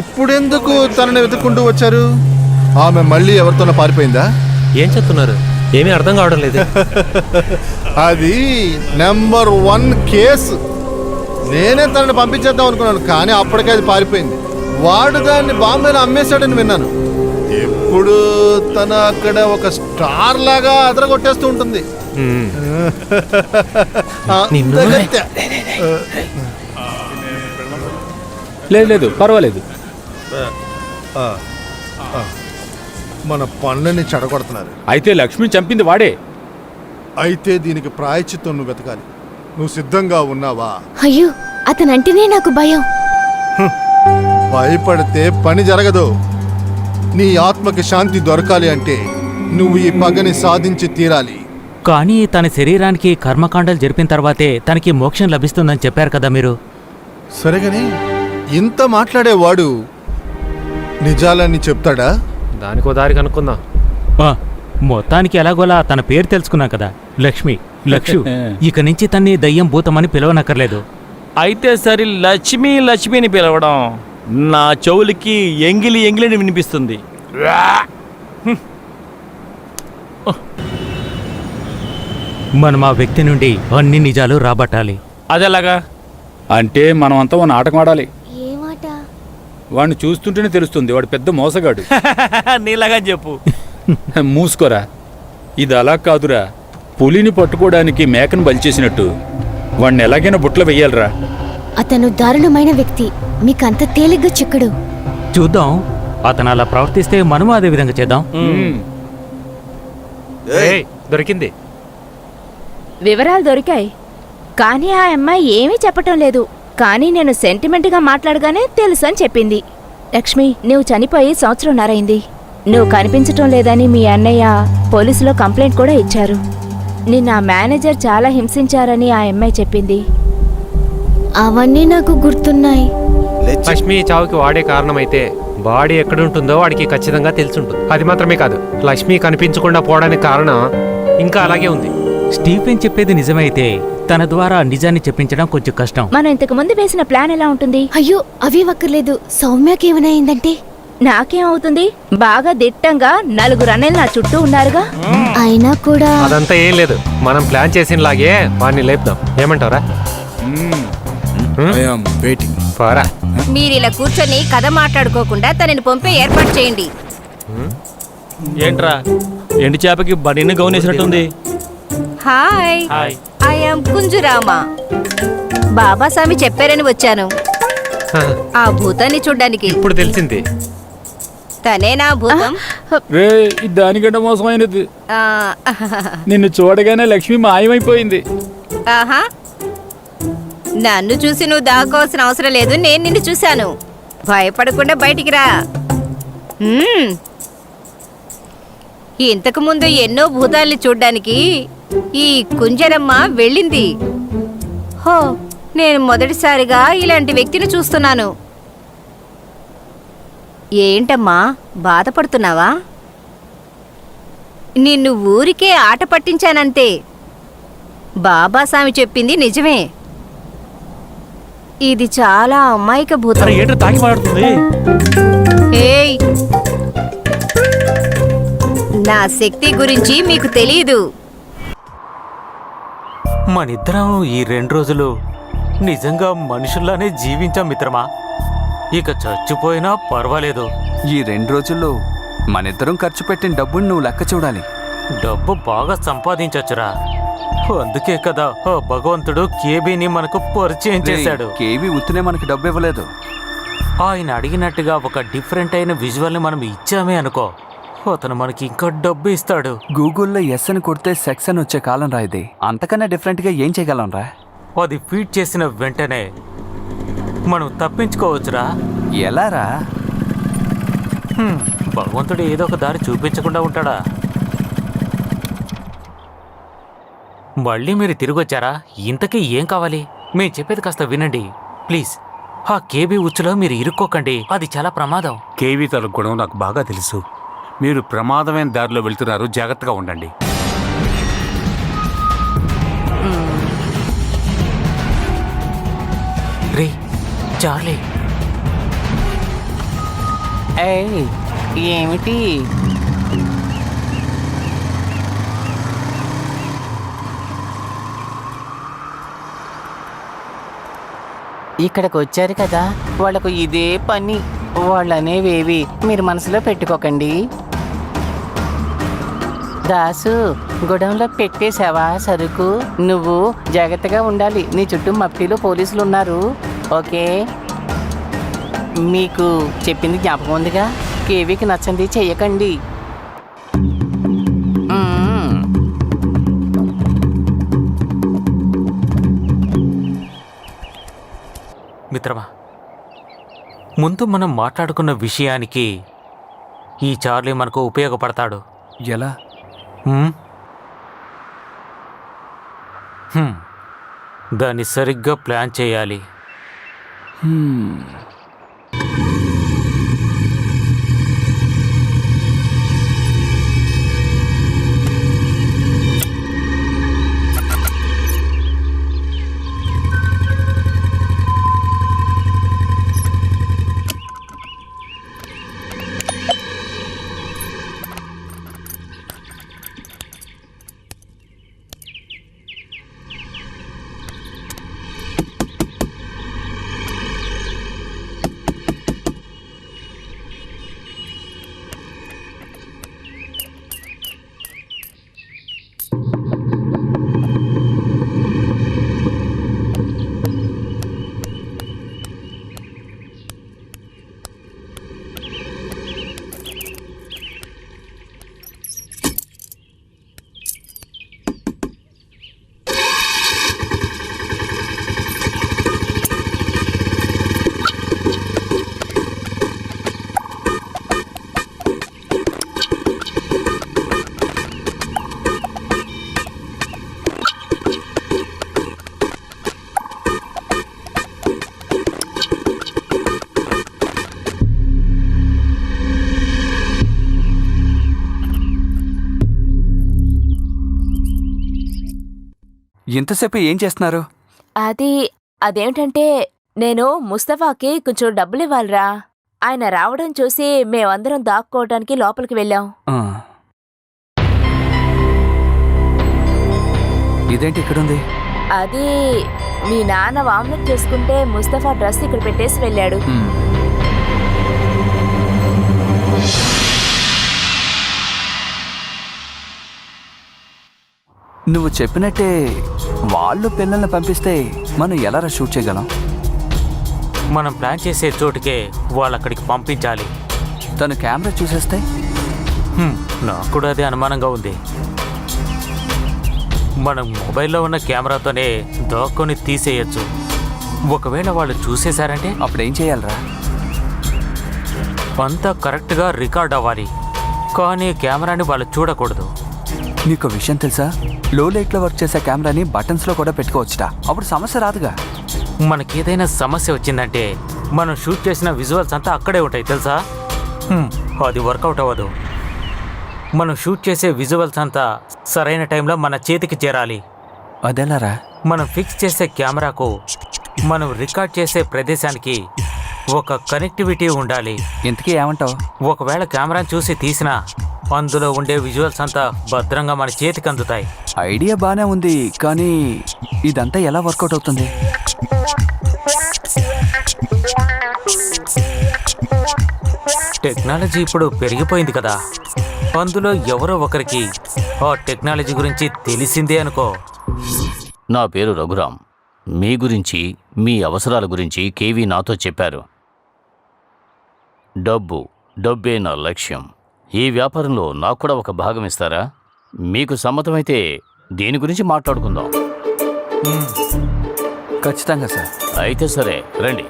S2: ఇప్పుడెందుకు తనని వెతుక్కుంటూ వచ్చారు? ఆమె మళ్ళీ ఎవరితోనో పారిపోయిందా?
S5: ఏం చెప్తున్నారు? ఏమీ అర్థం కావడం లేదు.
S2: అది నెంబర్ 1 కేసు. నేనే తనని పంపించేద్దాం అనుకున్నాను, కానీ అప్పటికే అది పారిపోయింది. వాడు దాన్ని బాంబేలో అమ్మేశాడని విన్నాను. ఎప్పుడు తన అక్కడ ఒక స్టార్ లాగా అదరగొట్టేస్తూ ఉంటుంది.
S3: లేదు పర్వాలేదు.
S2: మన పనులని చెడగొడుతున్నారు.
S3: అయితే లక్ష్మి చంపింది వాడే.
S2: అయితే దీనికి ప్రాయశ్చిత్తం నువ్వు వెతకాలి. నువ్వు సిద్ధంగా ఉన్నావా?
S8: అయ్యో, అతనంటేనే నాకు భయం.
S2: భయపడితే పని జరగదు. నీ ఆత్మకి శాంతి దొరకాలి అంటే నువ్వు ఈ పగని సాధించి తీరాలి.
S4: కానీ తన శరీరానికి కర్మకాండలు జరిపిన తర్వాతే తనకి మోక్షం లభిస్తుందని చెప్పారు కదా మీరు.
S2: సరేగాని ఇంత మాట్లాడేవాడు నిజాలని చెప్తాడా?
S5: దానికో దారి కనుక్కుందాం.
S4: మొత్తానికి ఎలాగోలా తన పేరు తెలుసుకున్నాం కదా, లక్ష్మి. లక్షు. ఇక నుంచి తన్ని దయ్యం భూతమని పిలవనక్కర్లేదు.
S1: అయితే సరే, లక్ష్మి లక్ష్మిని పిలవడం నా చెవులకి ఎంగిలిని వినిపిస్తుంది.
S4: మనం ఆ వ్యక్తి నుండి అన్ని నిజాలు రాబట్టాలి.
S1: అదెలాగా?
S3: అంటే మనం అంతా ఓ నాటకం ఆడాలి.
S8: ఏమాట?
S3: వాడిని చూస్తుంటేనే తెలుస్తుంది వాడు పెద్ద మోసగాడు.
S1: నీలాగా చెప్పు.
S3: మూసుకోరా. ఇది అలా కాదురా. పులిని పట్టుకోవడానికి మేకను బలిచేసినట్టు వాడిని ఎలాగైనా బుట్టలు వెయ్యాలరా.
S8: అతను దారుణమైన వ్యక్తి, మీకంత తేలిగ్గా చిక్కడు.
S4: చూద్దాం, అతను అలా ప్రవర్తిస్తే మనము అదే విధంగా చేద్దాం.
S5: దొరికింది.
S7: వివరాలు దొరికాయి, కానీ ఆ అమ్మాయి ఏమీ చెప్పటం లేదు. కానీ నేను సెంటిమెంట్గా మాట్లాడగానే తెలుసు అని చెప్పింది. లక్ష్మి, నువ్వు చనిపోయి 1.5 సంవత్సరం అయింది. నువ్వు కనిపించటం లేదని మీ అన్నయ్య పోలీసులో కంప్లైంట్ కూడా ఇచ్చారు. నిన్న ఆ మేనేజర్ చాలా హింసించారని ఆ అమ్మాయి చెప్పింది.
S8: అవన్నీ నాకు గుర్తున్నాయి.
S5: లక్ష్మి చావుకి వాడే కారణమైతే బాడీ ఎక్కడుంటుందో వాడికి ఖచ్చితంగా తెలుసుంటుంది. అది మాత్రమే కాదు, లక్ష్మి కనిపించకుండా పోవడానికి కారణం ఇంకా అలాగే ఉంది.
S4: స్టీఫెన్ చెప్పేది నిజమైతే తన ద్వారా నిజాన్ని చెప్పించడం కొంచెం కష్టం.
S7: మనం ఇంతకు ముందు వేసిన ప్లాన్ ఎలా ఉంటుంది?
S8: అయ్యో, అవి ఒక్కర్లేదు. సౌమ్యకేమైనా అయిందంటే
S7: నాకేమవుతుంది? బాగా దిట్టంగా 4 అన్నయ్యలు నా చుట్టూ ఉన్నారుగా.
S8: అయినా కూడా
S5: అదంతా ఏం లేదు. మనం ప్లాన్ చేసినలాగే వాడిని లేపుదాం. ఏమంటారా? పోరా.
S10: మీరు ఇలా కూర్చొని కథ మాట్లాడుకోకుండా తనని పంపే ఏర్పాటు చేయండి.
S1: ఏంట్రా, ఎండు చేపకి బడిని గౌనేసినట్టుంది.
S10: Hi, I am Kunjurama. Babaswami చెప్పారని వచ్చాను ఆ భూతాన్ని చూడ్డానికి.
S5: ఇప్పుడు తెలిసింది.
S10: తనేనా భూతం?
S3: రే, ఇది దానికంటే మోసమైనది. నిన్ను చూడగానే లక్ష్మి మాయమైపోయింది.
S10: ఆహా, నన్ను చూసి నువ్వు దాక్కోవాల్సిన అవసరం లేదు. నేను నిన్ను చూశాను. భయపడకుండా బయటికి రా. ఇంతకు ముందు ఎన్నో భూతాల్ని చూడ్డానికి ఈ కుంజరమ్మ వెళ్ళింది. హో, నేను మొదటిసారిగా ఇలాంటి వ్యక్తిని చూస్తున్నాను. ఏంటమ్మా బాధపడుతున్నావా? నిన్ను ఊరికే ఆట పట్టించానంతే. బాబాస్వామి చెప్పింది నిజమే. ఇది చాలా అమాయక భూతం.
S1: అరే ఏంటో తాగి మాట్లాడుతుంది.
S10: ఏయ్, నా శక్తి గురించి మీకు తెలీదు.
S4: మనిద్దరం ఈ 2 రోజులు నిజంగా మనుషుల్లానే జీవించాం మిత్రమా. ఇక చచ్చిపోయినా పర్వాలేదు.
S11: ఈ 2 రోజుల్లో మనిద్దరం ఖర్చు పెట్టిన డబ్బుని నువ్వు లెక్క చూడాలి.
S4: డబ్బు బాగా సంపాదించొచ్చురా. అందుకే కదా ఆ భగవంతుడు కేబీని మనకు పరిచయం చేశాడు.
S11: కేవీ ఉత్తినే మనకి డబ్బు ఇవ్వలేదు.
S4: ఆయన అడిగినట్టుగా ఒక డిఫరెంట్ అయిన విజువల్ని మనం ఇచ్చామే అనుకో, అతను మనకి ఇంకా డబ్బు ఇస్తాడు.
S11: గూగుల్లో ఎస్ అని కొడితే సెక్స్ అని వచ్చే కాలం రా ఇది. అంతకన్నా డిఫరెంట్గా ఏం చేయగలం రా?
S4: అది ఫీడ్ చేసిన వెంటనే మనం తప్పించుకోవచ్చురా.
S11: ఎలా రా?
S4: భగవంతుడు ఏదో ఒక దారి చూపించకుండా ఉంటాడా? మళ్ళీ మీరు తిరిగొచ్చారా? ఇంతకీ ఏం కావాలి? మేము చెప్పేది కాస్త వినండి ప్లీజ్. ఆ కేబీ ఉచ్చులో మీరు ఇరుక్కోకండి, అది చాలా ప్రమాదం.
S12: కేవీ తన గుణం నాకు బాగా తెలుసు. మీరు ప్రమాదమైన దారిలో వెళ్తున్నారు, జాగ్రత్తగా ఉండండి.
S4: రే చార్లీ,
S3: ఏమిటి? ఇక్కడికి వచ్చారు కదా, వాళ్ళకు ఇదే పని. వాళ్ళనేవేవి మీరు మనసులో పెట్టుకోకండి. దాసు, గొడవంలో పెట్టేశావా సరుకు? నువ్వు జాగ్రత్తగా ఉండాలి. నీ చుట్టూ మఫ్టీలో పోలీసులు ఉన్నారు. ఓకే, మీకు చెప్పింది జ్ఞాపకం ఉందిగా. కేవీకి నచ్చంది చెయ్యకండి.
S4: మిత్రమా, ముందు మనం మాట్లాడుకున్న విషయానికి ఈ చార్లీ మనకు ఉపయోగపడతాడు.
S11: ఎలా?
S4: దాన్ని సరిగ్గా ప్లాన్ చేయాలి.
S11: ఇంతసేపు ఏం చేస్తున్నారు?
S7: అదేమిటంటే నేను ముస్తఫాకి కొంచెం డబ్బులు ఇవ్వాలిరా. ఆయన రావడం చూసి మేమందరం దాక్కోవడానికి లోపలికి వెళ్ళాం.
S11: ఇదేంటి ఇక్కడుంది?
S7: అది మీ నాన్న వామిట్ చేసుకుంటే ముస్తఫా డ్రెస్ ఇక్కడ పెట్టేసి వెళ్ళాడు.
S11: నువ్వు చెప్పినట్టే వాళ్ళు పిల్లల్ని పంపిస్తే మనం ఎలా షూట్ చేయగలం?
S4: మనం ప్లాన్ చేసే చోటుకే వాళ్ళు అక్కడికి పంపించాలి.
S11: తను కెమెరా చూసేస్తే?
S4: నాకు కూడా అదే అనుమానంగా ఉంది. మనం మొబైల్లో ఉన్న కెమెరాతోనే దాక్కుని తీసేయచ్చు. ఒకవేళ వాళ్ళు చూసేశారంటే
S11: అప్పుడు ఏం చేయాలరా?
S4: అంతా కరెక్ట్గా రికార్డ్ అవ్వాలి. కానీ కెమెరాని వాళ్ళు చూడకూడదు.
S11: నీకు విషయం తెలుసా, లో లైట్లో వర్క్ చేసే కెమెరాని బటన్స్లో కూడా పెట్టుకోవచ్చుట. అప్పుడు సమస్య రాదుగా.
S4: మనకి ఏదైనా సమస్య వచ్చిందంటే మనం షూట్ చేసిన విజువల్స్ అంతా అక్కడే ఉంటాయి తెలుసా. అది వర్కౌట్ అవ్వదు. మనం షూట్ చేసే విజువల్స్ అంతా సరైన టైంలో మన చేతికి చేరాలి.
S11: అదెలారా?
S4: మనం ఫిక్స్ చేసే కెమెరాకు మనం రికార్డ్ చేసే ప్రదేశానికి ఒక కనెక్టివిటీ ఉండాలి.
S11: ఇంతకీ ఏమంటావు?
S4: ఒకవేళ కెమెరాని చూసి తీసినా అందులో ఉండే విజువల్స్ అంతా భద్రంగా మన చేతికి అందుతాయి.
S11: ఐడియా బానే ఉంది, కానీ ఇదంతా ఎలా వర్కౌట్ అవుతుంది?
S4: టెక్నాలజీ ఇప్పుడు పెరిగిపోయింది కదా, అందులో ఎవరో ఒకరికి ఆ టెక్నాలజీ గురించి తెలిసిందే అనుకో.
S13: నా పేరు రఘురామ్. మీ గురించి, మీ అవసరాల గురించి కేవీ నాతో చెప్పారు. డబ్బే నా లక్ష్యం. ఈ వ్యాపారంలో నాకు కూడా ఒక భాగం ఇస్తారా? మీకు సమ్మతమైతే దీని గురించి మాట్లాడుకుందాం.
S11: ఖచ్చితంగా సార్.
S13: అయితే సరే రండి.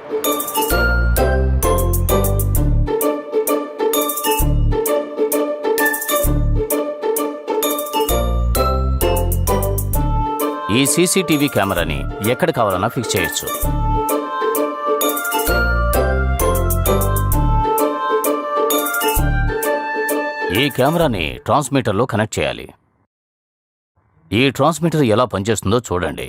S13: ఈ సీసీటీవీ కెమెరాని ఎక్కడ కావాలన్నా ఫిక్స్ చేయొచ్చు. ఈ కెమెరాని ట్రాన్స్మిటర్లో కనెక్ట్ చేయాలి. ఈ ట్రాన్స్మిటర్ ఎలా పనిచేస్తుందో చూడండి.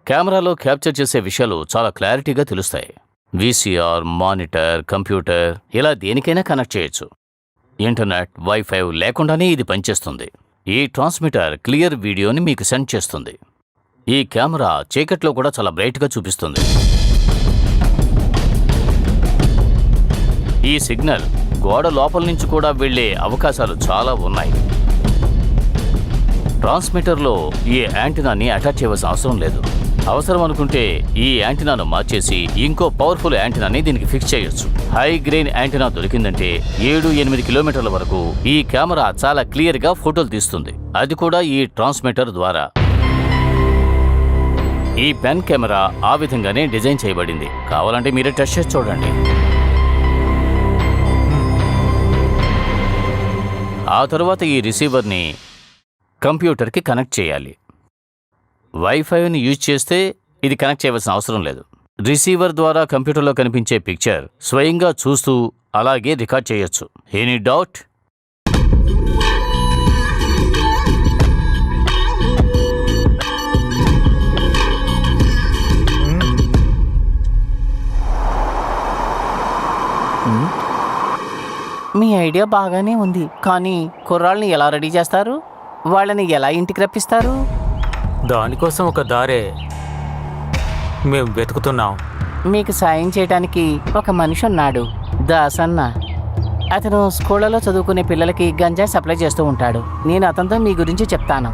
S13: కెమెరాలో క్యాప్చర్ చేసే విషయాలు చాలా క్లారిటీగా తెలుస్తాయి. వీసీఆర్, మానిటర్, కంప్యూటర్ ఇలా దేనికైనా కనెక్ట్ చేయొచ్చు. ఇంటర్నెట్, వైఫై లేకుండానే ఇది పనిచేస్తుంది. ఈ ట్రాన్స్మిటర్ క్లియర్ వీడియోని మీకు సెండ్ చేస్తుంది. ఈ కెమెరా చీకట్లో కూడా చాలా బ్రైట్గా చూపిస్తుంది. ఈ సిగ్నల్ గోడ లోపల నుంచి కూడా వెళ్ళే అవకాశాలు చాలా ఉన్నాయి. ట్రాన్స్మిటర్లో ఈ యాంటీనాని అటాచ్ చేయవలసిన అవసరం లేదు. అవసరం అనుకుంటే ఈ యాంటీనాను మార్చేసి ఇంకో పవర్ఫుల్ యాంటీనాని దీనికి ఫిక్స్ చేయొచ్చు. హై గ్రెయిన్ యాంటీనా దొరికిందంటే 7-8 కిలోమీటర్ల వరకు ఈ కెమెరా చాలా క్లియర్గా ఫోటోలు తీస్తుంది. అది కూడా ఈ ట్రాన్స్మిటర్ ద్వారా. ఈ పెన్ కెమెరా ఆ విధంగానే డిజైన్ చేయబడింది. కావాలంటే మీరే టెస్ట్ చేసి చూడండి. ఆ తర్వాత ఈ రిసీవర్ని కంప్యూటర్కి కనెక్ట్ చేయాలి. వైఫైని యూజ్ చేస్తే ఇది కనెక్ట్ చేయవలసిన అవసరం లేదు. రిసీవర్ ద్వారా కంప్యూటర్లో కనిపించే పిక్చర్ స్వయంగా చూస్తూ అలాగే రికార్డ్ చేయొచ్చు. Any doubt?
S14: మీ ఐడియా బాగానే ఉంది, కానీ కుర్రాళ్ళని ఎలా రెడీ చేస్తారు? వాళ్ళని ఎలా ఇంటికి రప్పిస్తారు?
S4: దానికోసం ఒక దారే మేము వెతుకుతున్నాం.
S14: మీకు సాయం చేయడానికి ఒక మనిషి ఉన్నాడు, దాసన్న. అతను స్కూళ్ళలో చదువుకునే పిల్లలకి గంజాయి సప్లై చేస్తూ ఉంటాడు. నేను అతనితో మీ గురించి చెప్తాను.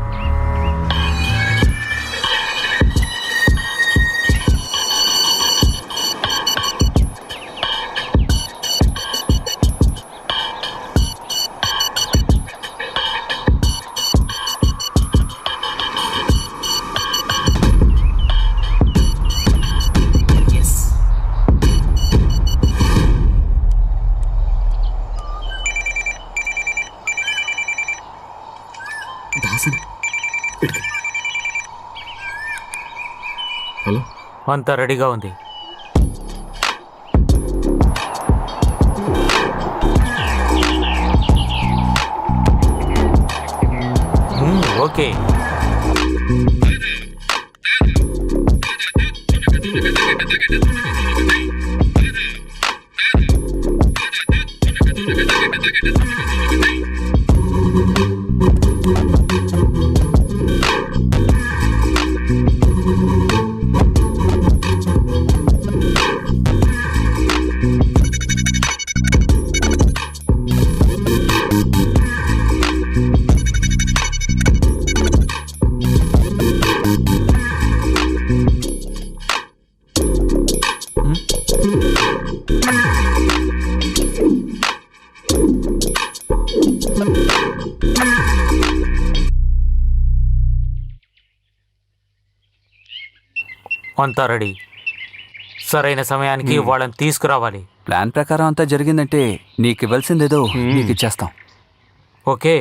S4: హలో, అంతా రెడీగా ఉంది. ఓకే. అంతా రెడీ. సరైన సమయానికి వాళ్ళని తీసుకురావాలి.
S11: ప్లాన్ ప్రకారం అంతా జరిగిందంటే నీకు ఇవ్వాల్సిందేదో నీకు ఇచ్చేస్తాం.
S4: ఓకే.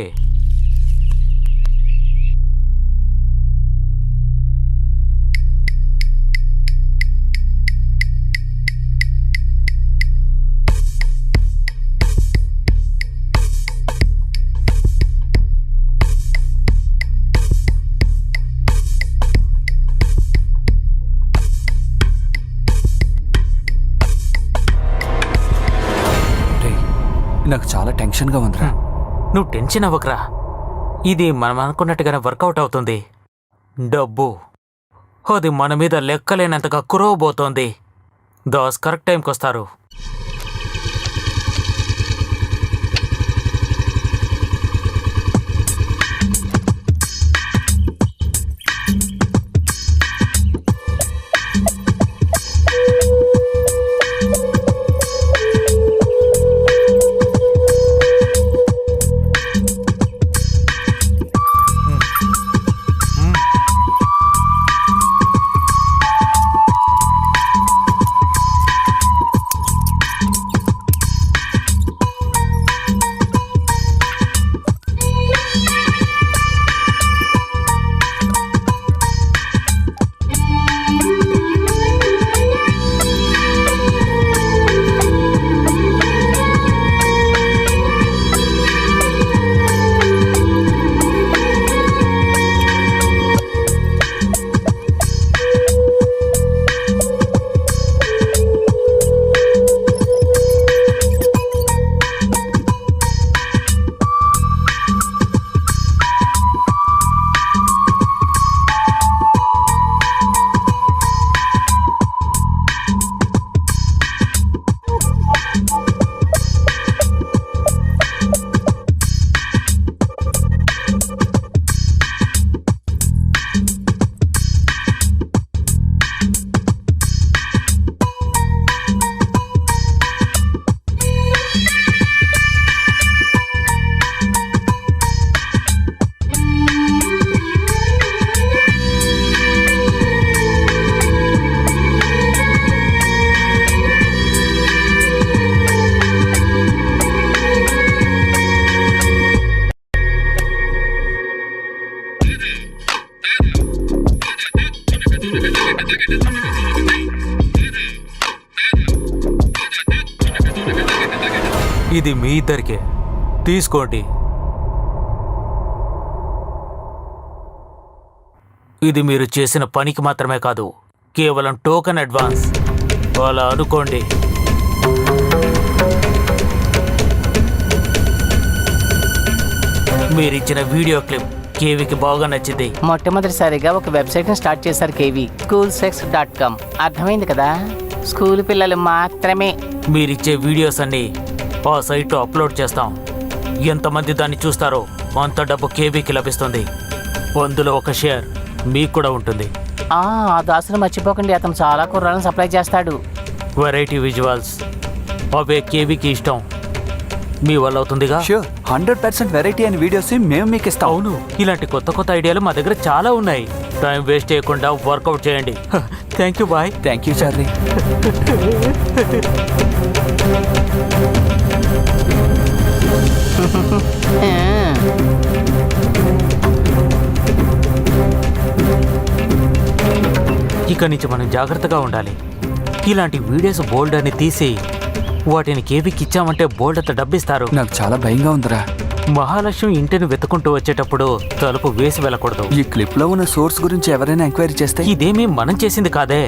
S11: నాకు చాలా టెన్షన్గా ఉందిరా.
S4: నువ్వు టెన్షన్ అవ్వకరా, ఇది మనం అనుకున్నట్టుగానే వర్కౌట్ అవుతుంది. డబ్బు అది మన మీద లెక్కలేనంతగా కురవబోతోంది. దాస్ కరెక్ట్ టైంకి వస్తారు. ఇది మీ ఇద్దరికే, తీసుకోండి. ఇది మీరు చేసిన పనికి మాత్రమే కాదు, కేవలం టోకెన్ అడ్వాన్స్. అలా అనుకోండి. మీరిచ్చిన వీడియో క్లిప్ కేవీకి బాగా నచ్చింది.
S14: మొట్టమొదటిసారిగా ఒక వెబ్సైట్ని స్టార్ట్ చేశారు కేవీ, schoolsex.com. అర్థమైంది కదా, స్కూల్ పిల్లలు మాత్రమే.
S4: మీరిచ్చే వీడియోస్ అన్ని ఆ సైట్లో అప్లోడ్ చేస్తాం. ఎంతమంది దాన్ని చూస్తారో అంత డబ్బు కేవీకి లభిస్తుంది. అందులో ఒక షేర్ మీకు కూడా ఉంటుంది.
S14: ఆ దాసును మర్చిపోకండి, అతను చాలా కుర్రాలను సప్లై చేస్తాడు.
S4: వెరైటీ విజువల్స్ అవే కేవీకి ఇష్టం. మీ వల్ల అవుతుందిగా.
S11: 100% వెరైటీ అండ్ వీడియోస్ మేము మీకు ఇస్తాం.
S4: అవును, ఇలాంటి కొత్త కొత్త ఐడియాలు మా దగ్గర చాలా ఉన్నాయి. టైం వేస్ట్ చేయకుండా వర్కౌట్ చేయండి. Thank you boy.
S11: Thank you Charlie.
S4: ఇక నుంచి మనం జాగ్రత్తగా ఉండాలి. ఇలాంటి వీడియోస్ బోల్డ్ అని తీసి వాటిని కేవీకి ఇచ్చామంటే బోల్డ్ అంత డబ్బిస్తారు.
S11: నాకు చాలా భయంగా ఉందిరా.
S4: మహాలక్ష్మి ఇంటిని వెతుకుంటూ వచ్చేటప్పుడు తలుపు వేసి వెళ్ళకూడదు.
S11: ఈ క్లిప్ లో ఉన్న సోర్స్ గురించి ఎవరైనా ఎంక్వైరీ చేస్తే
S4: ఇదేమీ మనం చేసింది కాదే.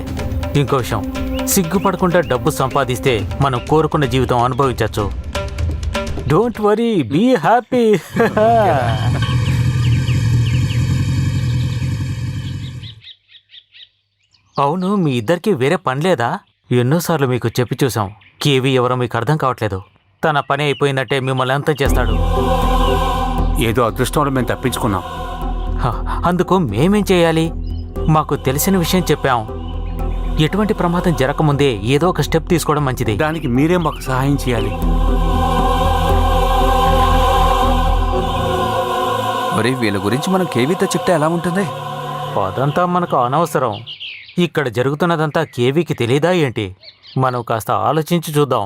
S4: ఇంకో విషయం, సిగ్గుపడకుండా డబ్బు సంపాదిస్తే మనం కోరుకున్న జీవితం అనుభవించవచ్చు. Don't worry, be happy. అవును, మీ ఇద్దరికి వేరే పని లేదా? ఎన్నోసార్లు మీకు చెప్పి చూసాం, కేవీ ఎవరో మీకు అర్థం కావట్లేదు. తన పని అయిపోయిందంటే మిమ్మల్ని అంతం చేస్తాడు.
S12: ఏదో అదృష్టంలో మేము తప్పించుకున్నాం.
S4: అందుకు మేమేం చేయాలి? మాకు తెలిసిన విషయం చెప్పాం. ఎటువంటి ప్రమాదం జరగకముందే ఏదో ఒక స్టెప్ తీసుకోవడం మంచిది.
S12: దానికి మీరే మాకు సహాయం చేయాలి.
S11: మరి వీళ్ళ గురించి మనం కేవీతో చెప్తే ఎలా ఉంటుంది?
S4: అదంతా మనకు అనవసరం. ఇక్కడ జరుగుతున్నదంతా కేవీకి తెలీదా ఏంటి? మనం కాస్త ఆలోచించి చూద్దాం.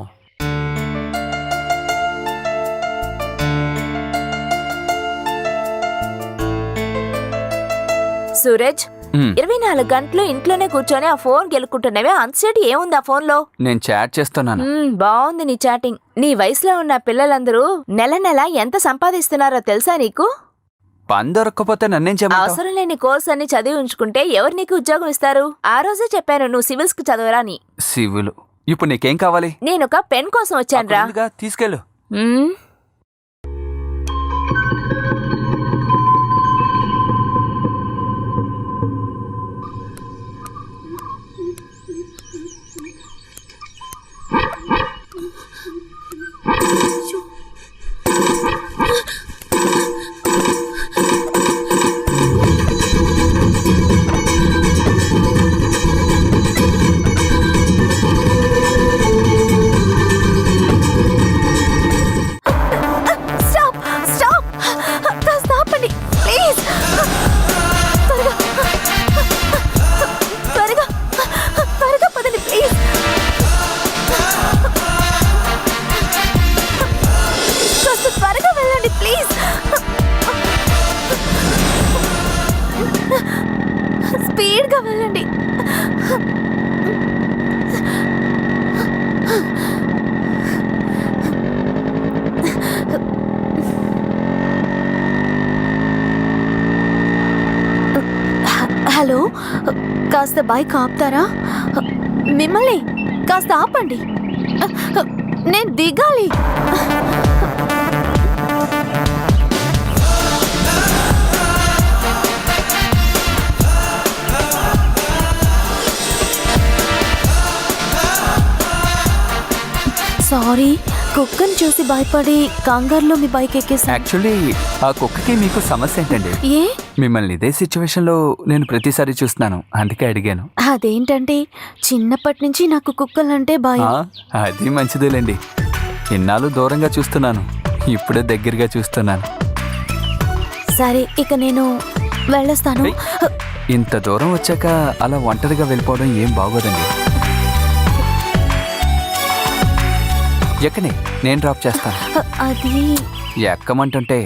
S7: సూరజ్,
S11: మ్,
S7: 24 గంటలు ఇంట్లోనే కూర్చొని ఆ ఫోన్ గెలుకుంటున్నావే, అంతసేటి ఏముంది ఆ ఫోన్లో?
S11: నేను చాట్ చేస్తున్నాను.
S7: బాగుంది నీ చాటింగ్. నీ వయసులో ఉన్న పిల్లలందరూ నెల నెల ఎంత సంపాదిస్తున్నారో తెలుసా నీకు?
S11: పని దొరక్కపోతే నన్నేం చేయమంటావు?
S7: అవసరం లేని కోర్స్ అన్ని చదివి ఉంచుకుంటే ఎవరు నీకు ఉద్యోగం ఇస్తారు? ఆ రోజే చెప్పాను నువ్వు సివిల్స్ కి చదవరా అని.
S11: సివిలు. ఇప్పుడు నీకేం కావాలి?
S7: నేను ఒక పెన్ కోసం వచ్చానురా.
S11: అక్కడుందిగా, తీసుకెళ్ళు.
S7: స్టాప్ స్టాప్, కాస్త ఆపండి ప్లీజ్. త్వరగా త్వరగా త్వరగా పదండి ప్లీజ్. కాస్త త్వరగా వెళ్ళండి ప్లీజ్. స్పీడ్గా వెళ్ళండి. హలో, కాస్త బైక్ ఆపుతారా? మిమ్మల్ని కాస్త ఆపండి, నేను దిగాలి. సారీ, కుక్కని చూసి భయపడి కంగారులో మీ బైక్ ఎక్కేసాను.
S11: యాక్చువల్లీ ఆ కుక్కకి మీకు సమస్య ఏంటండి?
S7: ఏ?
S11: మిమ్మల్ని ఇదే సిచ్యువేషన్ లో నేను ప్రతిసారి చూస్తున్నాను, అందుకే అడిగాను.
S7: అదేంటంటే చిన్నప్పటి నుంచి నాకు కుక్కలంటే భయం.
S11: అది మంచిదేలేండి. ఇన్నాళ్ళు దూరంగా చూస్తున్నాను, ఇప్పుడే దగ్గరగా చూస్తున్నాను.
S7: సరే, ఇక నేను వెళ్ళొస్తాను.
S11: ఇంత దూరం వచ్చాక అలా ఒంటరిగా వెళ్ళిపోవడం ఏం బాగోదండి. ఎక్కని, నేను డ్రాప్ చేస్తాను.
S7: అది
S11: ఎక్కమంటుంటే.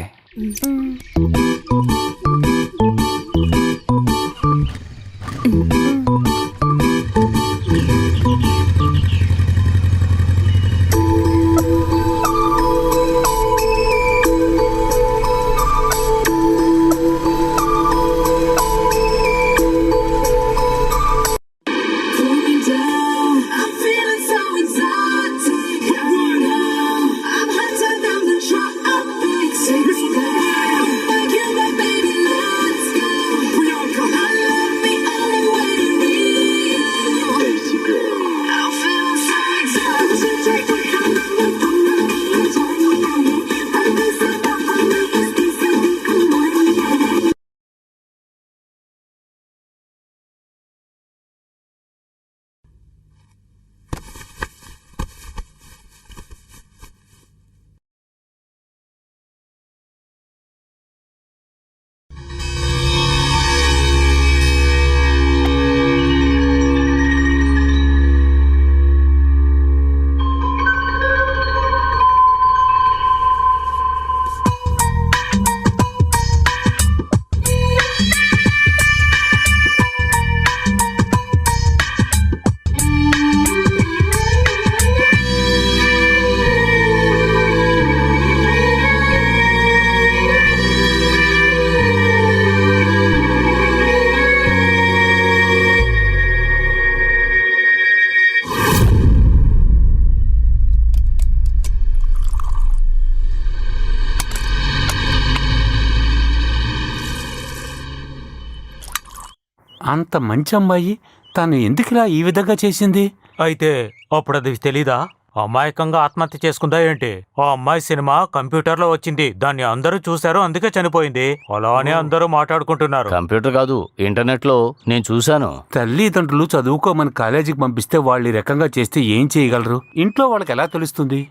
S12: అంత మంచి అమ్మాయి తను ఎందుకులా ఈ విధంగా చేసింది?
S4: అయితే అప్పుడు అది తెలీదా? అమాయకంగా ఆత్మహత్య చేసుకుందా ఏంటి? ఆ అమ్మాయి సినిమా కంప్యూటర్లో వచ్చింది, దాన్ని అందరూ చూశారు, అందుకే చనిపోయింది. అలానే అందరూ మాట్లాడుకుంటున్నారు.
S13: కంప్యూటర్ కాదు, ఇంటర్నెట్ లో నేను చూశాను.
S12: తల్లిదండ్రులు చదువుకోమని కాలేజీకి పంపిస్తే వాళ్ళు ఈ రకంగా చేస్తే ఏం చేయగలరు? ఇంట్లో వాళ్ళకి ఎలా తెలుస్తుంది?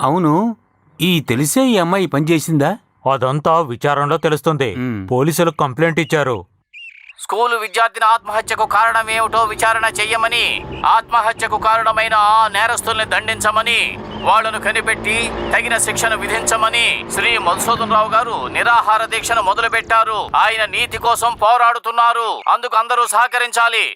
S12: అవును, ఈ తెలిసే ఈ అమ్మాయి పని చేసిందా?
S4: అదంతా విచారణలో తెలుస్తుంది. పోలీసులకు కంప్లైంట్ ఇచ్చారు.
S13: స్కూలు విద్యార్థిని ఆత్మహత్యకు కారణం ఏమిటో విచారణ చెయ్యమని, ఆత్మహత్యకు కారణమైన ఆ నేరస్తుల్ని దండించమని, వాళ్లను కనిపెట్టి తగిన శిక్షను విధించమని శ్రీ మధుసూదన్ రావు గారు నిరాహార దీక్షను మొదలుపెట్టారు. ఆయన నీతి కోసం పోరాడుతున్నారు. అందుకు అందరూ సహకరించాలి.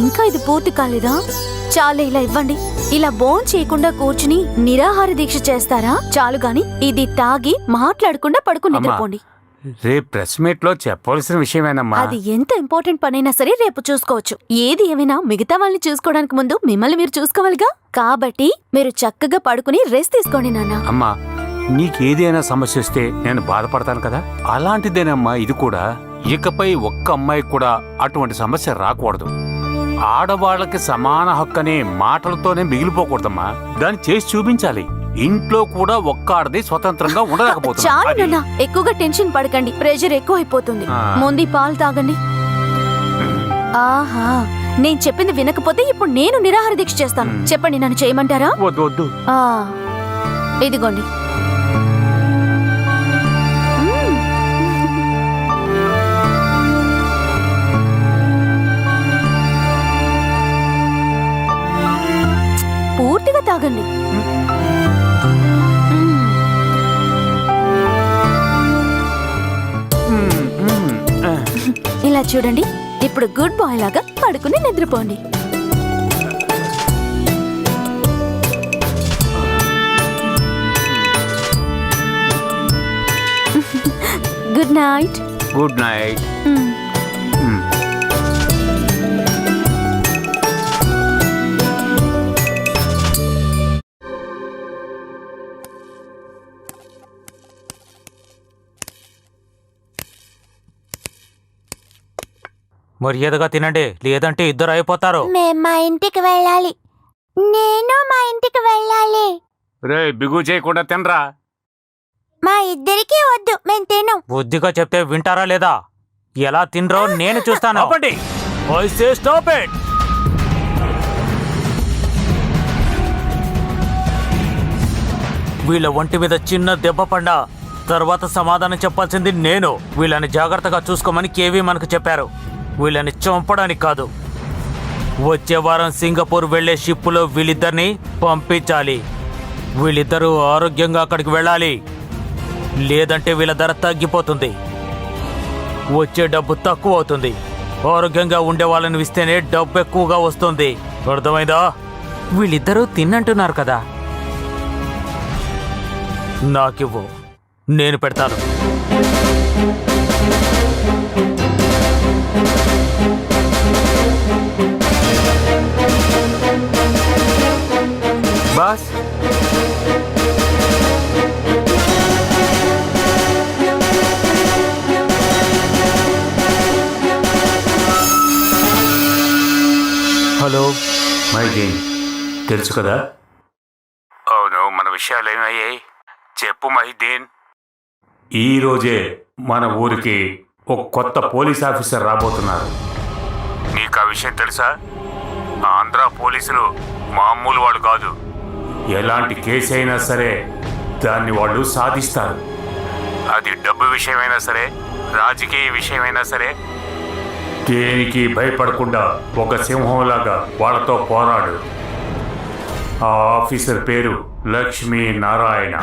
S8: ఇంకా ఇది పూర్తి కాలేదా? చాలు, ఇలా ఇవ్వండి. ఇలా బోన్ చేయకుండా కూర్చుని నిరాహార దీక్ష చేస్తారా? చాలు గాని ఇది తాగి మాట్లాడకుండా పడుకుని నిద్రపోండి.
S12: రేపు ప్రెస్ మీట్ లో చెప్పవలసిన విషయమేనమ్మా.
S8: అది ఎంత ఇంపార్టెంట్ పనైనా సరే రేపు చూసుకోవచ్చు. ఏది ఏమైనా మిగతా వాళ్ళని చూసుకోవడానికి ముందు మిమ్మల్ని మీరు చూసుకోవాలిగా. కాబట్టి మీరు చక్కగా పడుకుని రెస్ట్ తీసుకోండి నాన్న.
S12: అమ్మా, నీకేదైనా సమస్య వస్తే నేను బాధపడతాను కదా, అలాంటిదేనమ్మా ఇది కూడా. ఇకపై ఒక్క అమ్మాయికి కూడా అటువంటి సమస్య రాకూడదు. ఆడవాళ్ళకి సమాన హక్కు అనే మాటలతోనే మిగిలిపోకూడదమ్మా, దాన్ని చేసి చూపించాలి. ఇంట్లో కూడా ఒక్క ఆడది స్వతంత్రంగా ఉండలేకపోతుంది.
S8: చాలు నాన్న, ఎక్కువగా టెన్షన్ పడకండి. ప్రెషర్ ఎక్కువ అయిపోతుంది. ముందు పాలు తాగండి. ఆహా, నేను చెప్పింది వినకపోతే ఇప్పుడు నేను నిరాహార దీక్ష చేస్తాను. చెప్పండి, నన్ను చేయమంటారా?
S12: వద్దు వద్దు.
S8: ఇదిగోండి. పూర్తిగా తాగండి. ఇలా చూడండి. ఇప్పుడు గుడ్ బాయ్ లాగా పడుకుని నిద్రపోండి. Good night.
S12: Good night.
S4: మర్యాదగా తినండి, లేదంటే ఇద్దరు అయిపోతారు.
S8: మేము మా ఇంటికి వెళ్ళాలి. నేను మా ఇంటికి వెళ్ళాలి.
S12: రే, బిగు చేయకుండా తినరా.
S8: మా ఇద్దరికి వద్దు, మేము తిను.
S4: బుద్ధిగా చెప్తే వింటారా లేదా? ఎలా తినరో నేను చూస్తాను. ఆపండి. I say stop it. వీళ్ళ ఒంటి మీద చిన్న దెబ్బ పడ్డా తర్వాత సమాధానం చెప్పాల్సింది నేను. వీళ్ళని జాగ్రత్తగా చూసుకోమని కేవీ మనకు చెప్పారు. వీళ్ళని చంపడానికి కాదు. వచ్చే వారం సింగపూర్ వెళ్లే షిప్పులో వీళ్ళిద్దరిని పంపించాలి. వీళ్ళిద్దరూ ఆరోగ్యంగా అక్కడికి వెళ్ళాలి, లేదంటే వీళ్ళ ధర తగ్గిపోతుంది, వచ్చే డబ్బు తక్కువ అవుతుంది. ఆరోగ్యంగా ఉండే వాళ్ళని ఇస్తేనే డబ్బు ఎక్కువగా వస్తుంది. అర్థమైందా? వీళ్ళిద్దరూ తిన్నంటున్నారు కదా, నాకివ్వు, నేను పెడతాను.
S12: బాస్,
S4: హలో
S12: మైదీన్, తెలుసు కదా? అవును, మన విషయాలు ఏమయ్యాయి చెప్పు మహిదీన్. ఈ రోజే మన ఊరికి ఒక కొత్త పోలీస్ ఆఫీసర్ రాబోతున్నారు. నీకు ఆ విషయం తెలుసా? ఆంధ్ర పోలీసులు మామూలు వాళ్ళు కాదు. ఎలాంటి కేసు అయినా సరే దాన్ని వాళ్ళు సాధిస్తారు. అది డబ్బు విషయమైనా సరే, రాజకీయ విషయమైనా సరే, దేనికి భయపడకుండా ఒక సింహంలాగా వాళ్ళతో పోరాడు. ఆ ఆఫీసర్ పేరు లక్ష్మీ నారాయణ.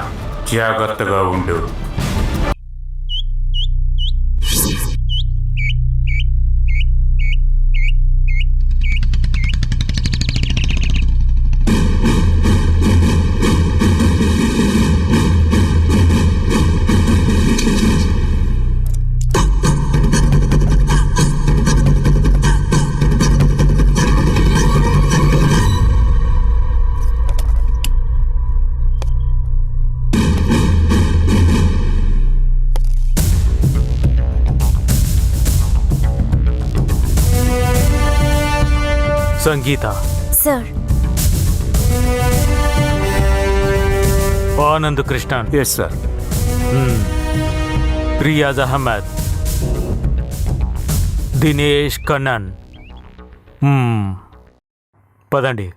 S12: జాగ్రత్తగా ఉండు.
S4: Sangeetha,
S8: sir.
S4: Anand Krishnan,
S12: yes sir.
S4: Riyaz Ahmed, Dinesh Kannan. పదండి.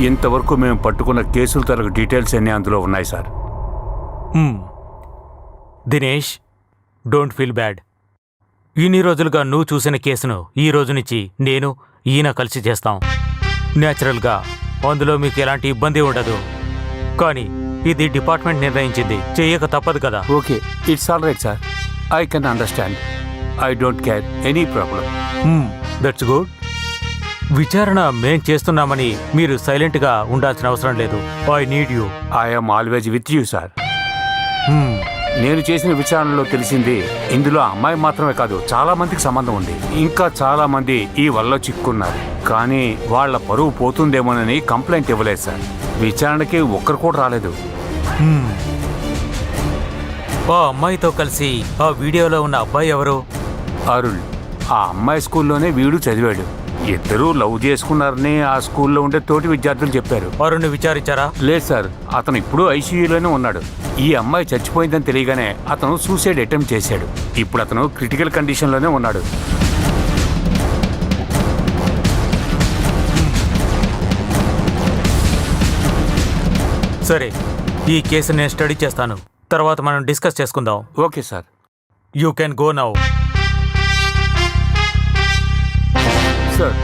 S12: ఇంతవరకు మేము పట్టుకున్న కేసుల తరకు డీటెయిల్స్ అన్నీ అందులో ఉన్నాయి sir.
S4: Dinesh, don't feel bad. ఇన్ని రోజులుగా నువ్వు చూసిన కేసును ఈ రోజు నుంచి నేను ఈయన కలిసి చేస్తాం. న్యాచురల్గా అందులో మీకు ఎలాంటి ఇబ్బంది ఉండదు. కానీ ఇది డిపార్ట్మెంట్ నిర్ణయించింది, చెయ్యక తప్పదు కదా.
S12: Okay, it's all right sir. I can understand. I don't care any problem.
S4: That's good. విచారణ మేం చేస్తున్నామని మీరు సైలెంట్గా ఉండాల్సిన అవసరం లేదు. I need you.
S12: I'm always with you sir. నేను చేసిన విచారణలో తెలిసింది ఇందులో అమ్మాయి మాత్రమే కాదు, చాలా మందికి సంబంధం ఉంది. ఇంకా చాలా మంది ఈ వల్ల చిక్కున్నారు. కానీ వాళ్ళ పరువు పోతుందేమోనని కంప్లైంట్ ఇవ్వలేదు సార్. విచారణకి ఒక్కరు కూడా రాలేదు.
S4: ఆ అమ్మాయితో కలిసి ఆ వీడియోలో ఉన్న అబ్బాయి ఎవరు?
S12: అరుణ్. ఆ అమ్మాయి స్కూల్లోనే వీడు చదివాడు. ఇద్దరూ లవ్ చేసుకున్నారని ఆ స్కూల్లో ఉండే తోటి విద్యార్థులు చెప్పారు.
S4: అరుణ్ విచారించారా?
S12: లేదు సార్, అతను ఇప్పుడు ఐసీయూలోనే ఉన్నాడు. ఈ అమ్మాయి చచ్చిపోయిందని తెలియగానే అతను సూసైడ్ అటెంప్ట్ చేశాడు. ఇప్పుడు అతను క్రిటికల్ కండిషన్లోనే ఉన్నాడు.
S4: సరే, ఈ కేసు నేను స్టడీ చేస్తాను, తర్వాత మనం డిస్కస్ చేసుకుందాం.
S12: Okay sir.
S4: You can go now.
S12: Sir,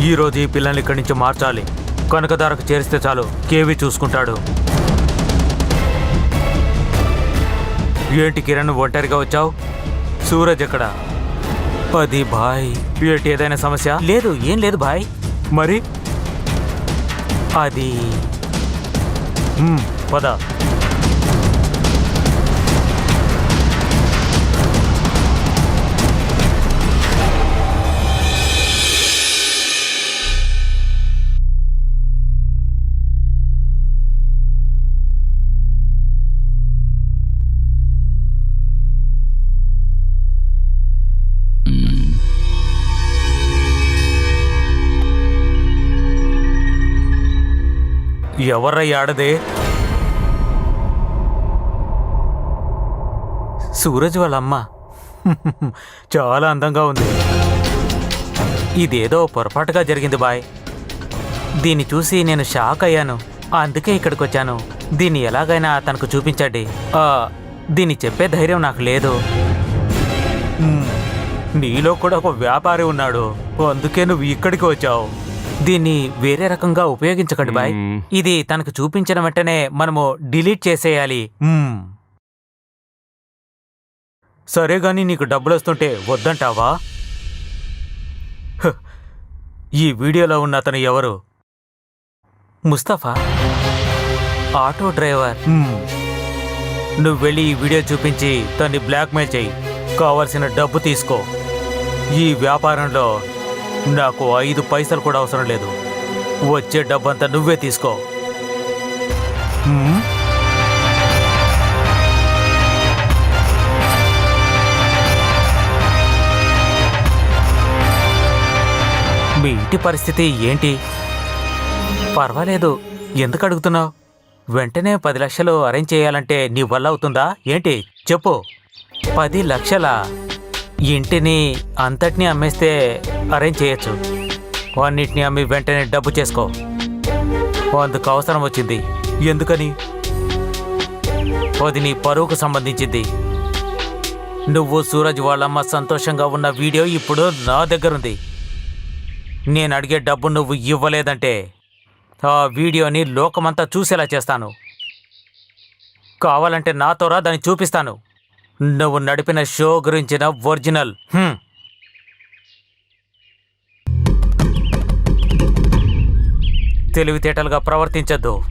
S4: ఈరోజు ఈ పిల్లల్ని ఇక్కడి నుంచి మార్చాలి. కనకదారకు చేరిస్తే చాలు, కేవీ చూసుకుంటాడు. ఏంటి కిరణ్ ఒంటరిగా వచ్చావు? సూరజ్ ఎక్కడ? అది బాయ్. ఏంటి ఏదైనా సమస్య? లేదు, ఏం లేదు బాయ్. మరి అది పద. ఎవర్రయ్య ఆడదే? సూరజ్ వాళ్ళ అమ్మ. చాలా అందంగా ఉంది. ఇదేదో పొరపాటుగా జరిగింది బాయ్. దీన్ని చూసి నేను షాక్ అయ్యాను, అందుకే ఇక్కడికి వచ్చాను. దీన్ని ఎలాగైనా తనకు చూపించండి. దీన్ని చెప్పే ధైర్యం నాకు లేదు. నీలో కూడా ఒక వ్యాపారి ఉన్నాడు, అందుకే నువ్వు ఇక్కడికి వచ్చావు. దీన్ని వేరే రకంగా ఉపయోగించకండి బాయ్. ఇది తనకు చూపించిన వెంటనే మనము డిలీట్ చేసేయాలి. సరే గాని నీకు డబ్బులు వస్తుంటే వద్దంటావా? ఈ వీడియోలో ఉన్న అతను ఎవరు? Mustafa, auto driver. నువ్వు వెళ్ళి ఈ వీడియో చూపించి తన్ని బ్లాక్మెయిల్ చేయి. కావలసిన డబ్బు తీసుకో. ఈ వ్యాపారంలో నాకు 5 పైసలు కూడా అవసరం లేదు. వచ్చే డబ్బంతా నువ్వే తీసుకో. మీ ఇంటి పరిస్థితి ఏంటి? పర్వాలేదు, ఎందుకు అడుగుతున్నావు? వెంటనే 10 లక్షలు అరేంజ్ చేయాలంటే నీ వల్ల అవుతుందా ఏంటి? చెప్పు. 10 లక్షల ఇంటిని అంతటినీ అమ్మేస్తే అరేంజ్ చేయొచ్చు. అన్నిటినీ అమ్మి వెంటనే డబ్బు చేసుకో. అందుకు అవసరం వచ్చింది. ఎందుకని? అది నీ పరువుకు సంబంధించింది. నువ్వు సూరజ్ వాళ్ళమ్మ సంతోషంగా ఉన్న వీడియో ఇప్పుడు నా దగ్గరుంది. నేను అడిగే డబ్బు నువ్వు ఇవ్వలేదంటే ఆ వీడియోని లోకమంతా చూసేలా చేస్తాను. కావాలంటే నాతో రా, దాన్ని చూపిస్తాను. నువ్వు నడిపిన షో గురించిన ఒరిజినల్. తెలివితేటలుగా ప్రవర్తించద్దు.